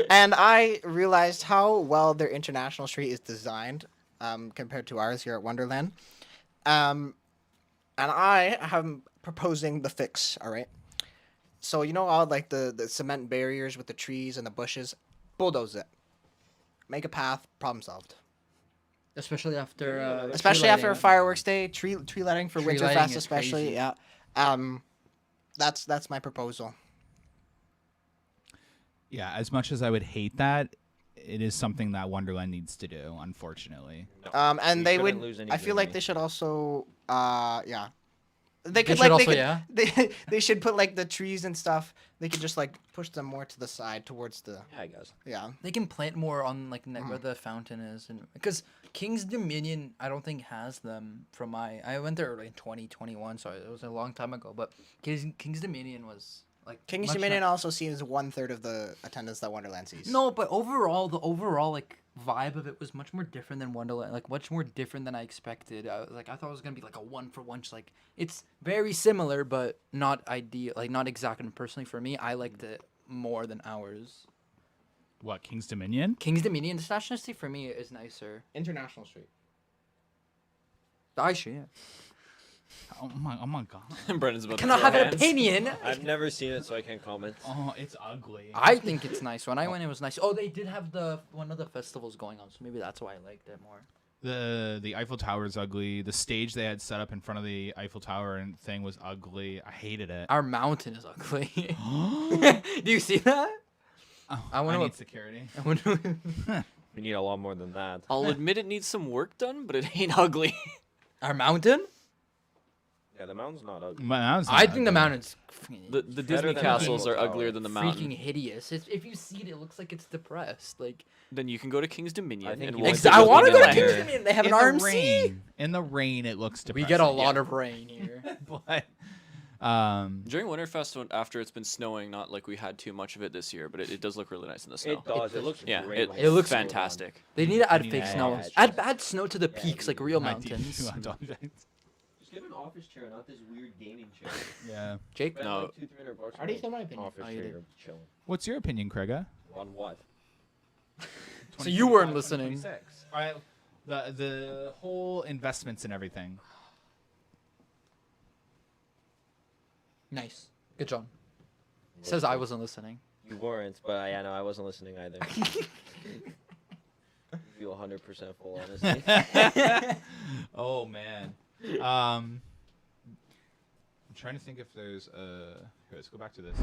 And I realized how well their International Street is designed compared to ours here at Wonderland. And I am proposing the fix, all right? So you know all like the cement barriers with the trees and the bushes? Bulldoze it. Make a path, problem solved. Especially after Especially after a fireworks day, tree lighting for Tree lighting Winterfest, is especially. crazy. Yeah. That's my proposal. Yeah, as much as I would hate that, it is something that Wonderland needs to do, unfortunately. No, And we they shouldn't would. lose any I feel like greenery. they should also. Yeah. They They could should like also, they should put like the trees and stuff. They could just like push them more to the side towards the Yeah, I guess. yeah. They can plant more on like where the fountain is, and because King's Dominion, I don't think has them. From I went there in 2021, so it was a long time ago. But King's Dominion was like King's much Dominion not- also sees 1/3 of the attendance that Wonderland sees. No, but overall, the overall like vibe of it was much more different than Wonderland. Like much more different than I expected. I thought it was gonna be like a 1-for-1. Just like it's very similar, but not ideal. Like not exact. And personally, for me, I liked it more than ours. What, King's Dominion? King's Dominion, the National Street for me is nicer. International Street. I should. Yeah. Oh my god. Brendan's about Cannot to have throw an hands. opinion. I've never seen it, so I can't comment. Oh, it's ugly. I think it's nice. When I went, it was nice. Oh, they did have one of the festivals going on, so maybe that's why I liked it more. The Eiffel Tower is ugly. The stage they had set up in front of the Eiffel Tower and thing was ugly. I hated it. Our mountain is ugly. Do you see that? Oh, I wonder need what- security. I wonder- We need a lot more than that. I'll admit it needs some work done, but it ain't ugly. Our mountain? Yeah, the mountain's not ugly. I think the mountain's The Better Disney than castles Eiffel are Tower. uglier than the freaking mountain. hideous. If you see it, it looks like it's depressed. Like Then you can go to King's Dominion. I think and you walk should the I want to go to Disneyland. King's Dominion. They have an in RMC. the rain. In the rain, it looks We depressing. get a lot of rain here. But During Winterfest, after it's been snowing, not like we had too much of it this year, but it does look really nice in the snow. It does. It looks Yeah, great. it looks when it's fantastic. They need to add need fake to snow. add- Add snow to the Yeah, peaks, we like real I do mountains. apologize. Just get an office chair, not this weird gaming chair. Yeah. Jake? Spend No. like $200-300 I already on said my an opinion. office Oh, you chair, did. you're chilling. What's your opinion, Craiga? On what? So you weren't listening. 2026. All right. The whole investments and everything. Nice. Good job. Says I wasn't listening. You weren't, but yeah, no, I wasn't listening either. You feel 100% full, honestly. Oh man. I'm trying to think if there's a. Here, let's go back to this.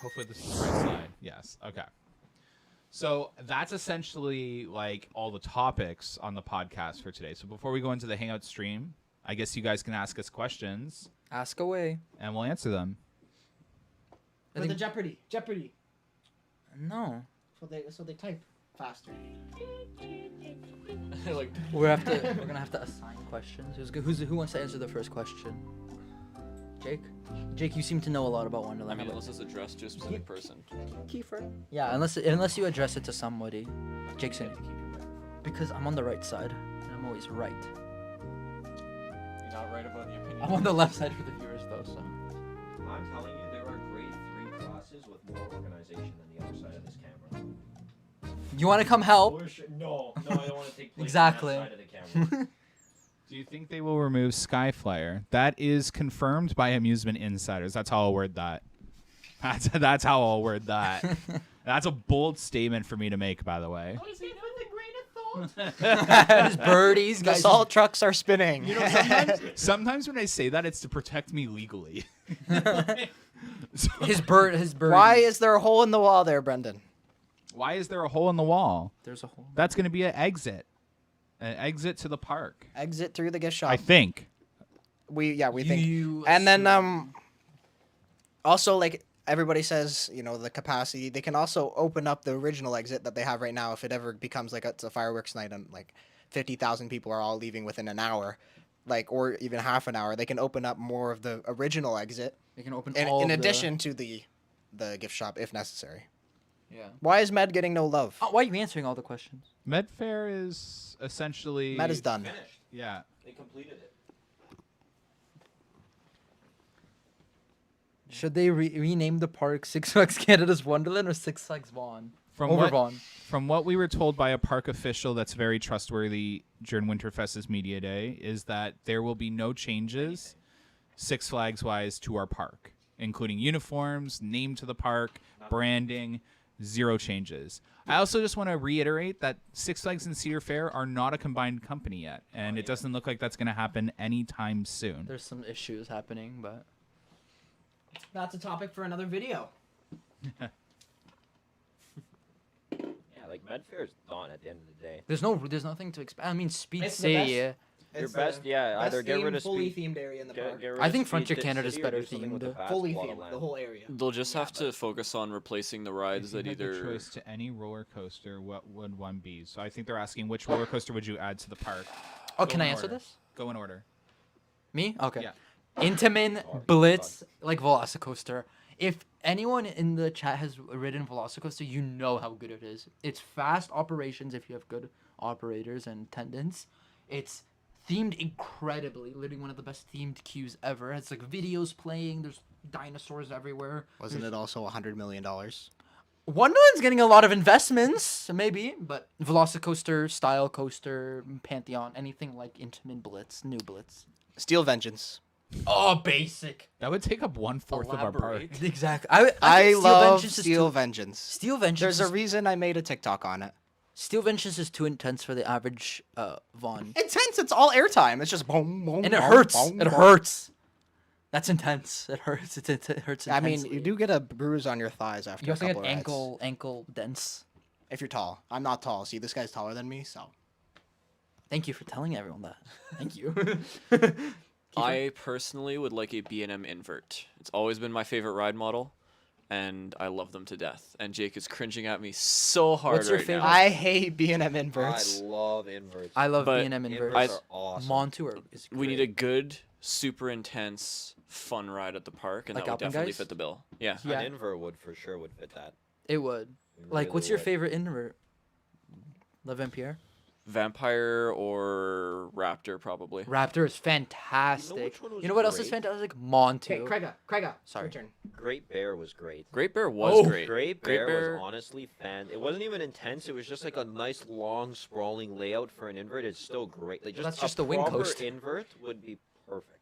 Hopefully this is the right side. Yes. Okay. So that's essentially like all the topics on the podcast for today. So before we go into the Hangout stream, I guess you guys can ask us questions Ask away. and we'll answer them. I For the think, Jeopardy. no. So they type faster. Like, We're gonna have to assign questions. Who wants to answer the first question? Jake? Jake, you seem to know a lot about I Wonderland. mean, How unless it's addressed to a specific person. Kiefer. yeah, unless you address it to somebody. Jake's in. Because I'm on the right side, and I'm always right. You're not right about the opinion. I'm on the left side for the viewers, though. So. I'm telling you, there are grade 3 classes with more organization than the other side of this camera. You want to come help? No, I don't want to take place Exactly. on that side of the camera. Do you think they will remove Skyflyer? That is confirmed by Amusement Insiders. That's how I'll word that. That's how I'll word that. That's a bold statement for me to make, by the way. His birdies, The guys. salt trucks are spinning. You know, sometimes when I say that, it's to protect me legally. So, His birdies. Why is there a hole in the wall there, Brendan? why is there a hole in the wall? There's a hole. That's going to be an exit to the park. Exit through the gift shop. I think. We think. You And then also like everybody says, you know, the capacity, they can also open up the original exit that they have right now if it ever becomes like it's a fireworks night and like 50,000 people are all leaving within an hour, like, or even half an hour. They can open up more of the original exit You can open in, all in the- addition to the gift shop if necessary. Yeah. Why is Med getting no love? Oh, why are you answering all the questions? Medfair is essentially. Med is done. Finished. Yeah. They completed it. Should they rename the park Six Flags Canada's Wonderland or Six Flags Vaughan? From Over what, Vaughan. from what we were told by a park official that's very trustworthy during Winterfest's media day, is that there will be no changes, Six Flags wise, to our park, including uniforms, name to the park, branding. 0 changes. I also just want to reiterate that Six Flags and Cedar Fair are not a combined company yet, and it doesn't look like that's going to happen anytime soon. There's some issues happening, but That's a topic for another video. Yeah, like Medfair is done at the end of the day. there's nothing to expect. I mean, Speed It's the City. best- Your It's best, the yeah, best either get rid themed, of fully speed. themed area in the Get, park. get rid I of think Speed Frontier City Canada's or better do something with themed. the Fully basketball themed, land. the whole area. They'll just Yeah, have to focus on replacing the rides If you that had the either. choice to any roller coaster, what would one be? So I think they're asking which roller coaster would you add to the park? Oh, Go can in I answer order. this? Go in order. Me? Okay. Yeah. Intamin Blitz, like Velocicoaster. If anyone in the chat has ridden Velocicoaster, you know how good it is. It's fast operations if you have good operators and attendants. It's themed incredibly. Literally one of the best themed queues ever. It's like videos playing. There's dinosaurs everywhere. Wasn't it also $100 million? Wonderland's getting a lot of investments, maybe, but Velocicoaster, Style Coaster, Pantheon, anything like Intamin Blitz, New Blitz. Steel Vengeance. Oh, basic. That would take up 1/4 of our park. Elaborate. Exactly. I think Steel love Vengeance is Steel too- Vengeance. Steel Vengeance. There's a is- reason I made a TikTok on it. Steel Vengeance is too intense for the average Vaughn. Intense. It's all airtime. It's just boom, boom, And it boom, hurts. boom, It boom. hurts. That's intense. It hurts. It hurts I mean, intensely. you do get a bruise on your thighs after You a also couple get rides. ankle dense. If you're tall. I'm not tall. See, this guy's taller than me, so. Thank you for telling everyone that. Thank you. I personally would like a B&M invert. It's always been my favorite ride model, and I love them to death. And Jake is cringing at me so hard What's your right favorite? now. I hate B&M inverts. I love inverts. I love But B&M Inverts inverts. are awesome. Montour is great. We need a good, super intense, fun ride at the park, and Like that would definitely Alpengeist? fit the bill. Yeah. Yeah. An invert would for sure would fit that. It would. It Like, really what's your would. favorite invert? Le Vampire? Vampire or Raptor, probably. Raptor is fantastic. which one was You know what else is great? fantastic? Montu. Craiga. Sorry. Your turn. Great Bear was great. Great Bear was Oh. great. Great Great Bear, Bear- was honestly it wasn't even intense. It was just like a nice long sprawling layout for an invert. It's still great. Like That's just just a a wing proper coaster. invert would be perfect.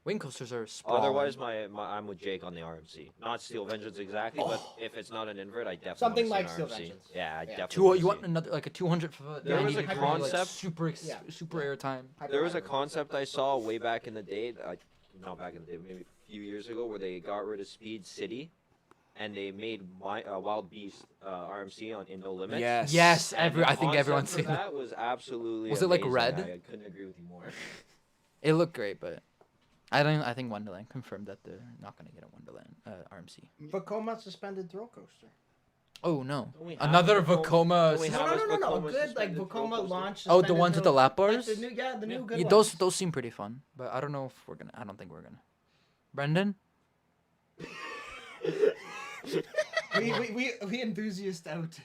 Wing coasters are sprawling. Otherwise, I'm with Jake on the RMC. Not Steel Vengeance exactly, but if it's not an invert, I definitely Something wanna like see Steel an RMC. Vengeance. Yeah, I Yeah. definitely. You wanna want another like a 200 foot? There was a 90 concept- super Yeah. super airtime. There was a concept I saw way back in the day, not back in the day, maybe a few years ago, where they got rid of Speed City, and they made Wild Beast RMC in No Limits. Yes. Yes, And the I think everyone's concept seen for that. that. Was absolutely. Was it, like, amazing. red? I couldn't agree with you more. It looked great, but I think Wonderland confirmed that they're not gonna get a Wonderland RMC. Vekoma suspended throw coaster. Oh no, Don't we have another Vekoma- Vekoma. don't we sus- have No. a A Vekoma good like suspended throw Vekoma coaster? launch. Oh, the suspended ones with the throw- lap like bars. the new good Yeah, ones. those seem pretty fun, but I don't know if we're gonna. I don't think we're gonna. Brendan, we enthusiast out.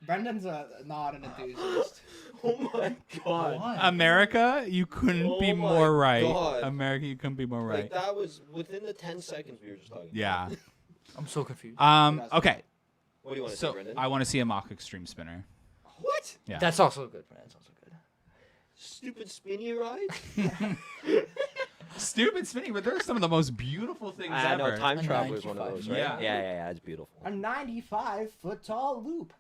Brendan's not an enthusiast. Oh my god. America, you couldn't Oh be my more right. God. America, you couldn't be more right. Like that was within the 10 seconds we were just talking. Yeah. I'm so confused. Okay. What do you want to So say, Brendan? I want to see a mock extreme spinner. What? Yeah. That's also good. That's also good. Stupid spinny ride? Stupid spinning, but they're some of the most beautiful things I know ever. Time A Traveler is one of 95. those, right? Yeah. Yeah, it's beautiful. A 95-foot tall loop.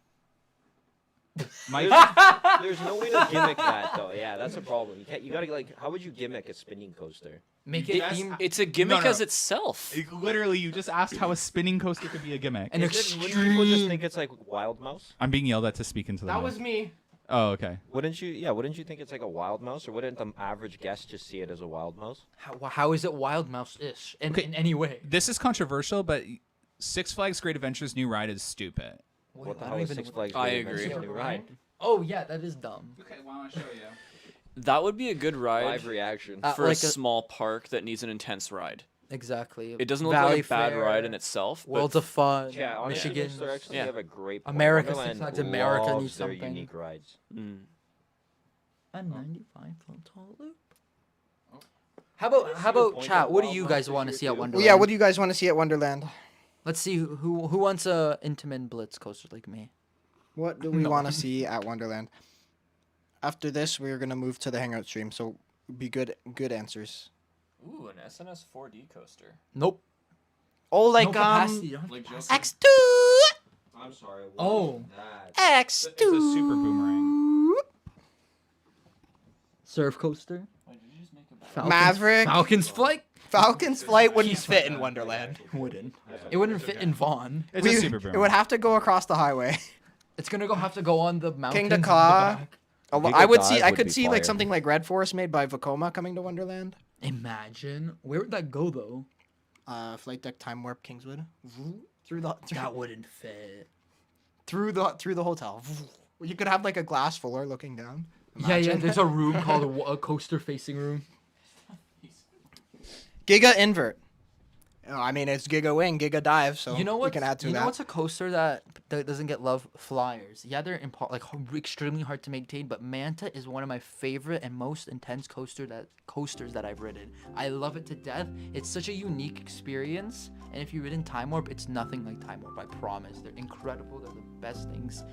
My, There's no way to gimmick that though. Yeah, that's a problem. You gotta like, how would you gimmick a spinning coaster? Make it That's- theme It's a gimmick no. as itself. literally, you just asked how a spinning coaster could be a gimmick. an Wouldn't people just extreme. think it's like Wild Mouse? I'm being yelled at to speak into the That mic. was me. Oh, okay. Wouldn't you think it's like a Wild Mouse, or wouldn't the average guest just see it as a Wild Mouse? How is it Wild Mouse-ish Okay. in any way? This is controversial, but Six Flags Great Adventures new ride is stupid. What the I hell don't is even Six know. Flags? I Great agree. Adventures new ride? Oh yeah, that is dumb. Okay, why don't I show you? That would be a good ride Live reaction. for like a small park that needs an intense ride. Exactly. It doesn't look Valley like a bad Fair, ride in itself. Worlds but of Fun. Yeah, honestly, Michigan. Mr. X, Yeah. you have a great point. America, Six Wonderland Flags America loves needs their something. unique rides. Mm. A 95-foot tall loop. see How the about point chat? of What do Wild you Mouse guys this want to year, see at too? Wonderland? Yeah, what do you guys want to see at Wonderland? Let's see who wants a Intamin Blitz coaster like me. What do we want to see at Wonderland? After this, we're gonna move to the hangout stream, so be good answers. Ooh, an SNS 4D coaster. Nope. Oh, like no capacity. you don't have Like capacity. X2. I'm sorry. What Oh. is that? X2. It's a super boomerang. Surf coaster. Maverick. Falcon's Flight. Falcon's Flight wouldn't fit in Wonderland. Wouldn't. It wouldn't fit in Vaughn. It's a super boomerang. It would have to go across the highway. It's gonna have to go on the mountains. King in the Dakar. back. I would see. Dive I would could be see like fire. something like Red Forest made by Vekoma coming to Wonderland. Imagine. Where would that go though? Flight deck time warp Kingswood. Through the That wouldn't fit. through the hotel. You could have like a glass floor looking down. Yeah, Imagine. there's a room called a coaster facing room. Giga invert. Oh, I mean, it's Giga wing, Giga dive. So You know we what? can add to You that. know what's a coaster that doesn't get love? Flyers. Yeah, they're extremely hard to maintain, but Manta is one of my favorite and most intense coasters that I've ridden. I love it to death. It's such a unique experience, and if you've ridden Time Warp, it's nothing like Time Warp. I promise. They're incredible. They're the best things.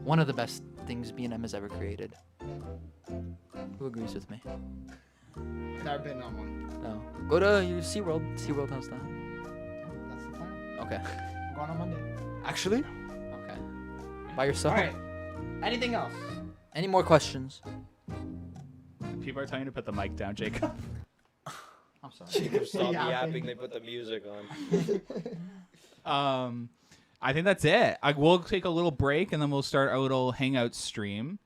One of the best things B&M has ever created. Who agrees with me? Never been on one. No. Go to SeaWorld. SeaWorld has that. That's the plan. Okay. I'm going on Monday. Actually? Okay. By yourself? All right. Anything else? Any more questions? People are telling you to put the mic down, Jacob. I'm sorry. Jacob, stop Yapping. yapping. They put the music on. I think that's it. We'll take a little break and then we'll start our little hangout stream.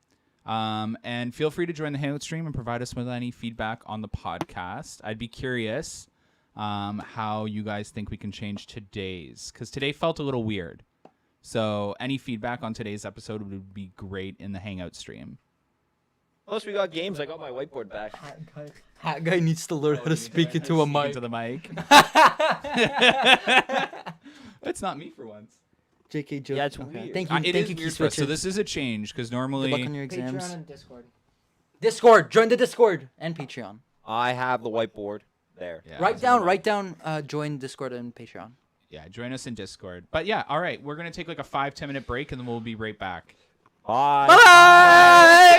And feel free to join the hangout stream and provide us with any feedback on the podcast. I'd be curious how you guys think we can change today's, because today felt a little weird. So any feedback on today's episode would be great in the hangout stream. Plus, we got games. I got my whiteboard back. Hat guy needs to learn how to speak into a mic. Into the mic. It's not me for once. JK joke. Yeah, it's weird. Thank you. It Thank is you, weird Key for us. So Switches. this is a change because Good luck on normally your exams. Patreon and Discord. Discord. Join the Discord and Patreon. I have the whiteboard there. Yeah, Write down. Join Discord and Patreon. Yeah, join us in Discord. But yeah, all right, we're gonna take like a 5-10 minute break and then we'll be right back. Bye. Bye.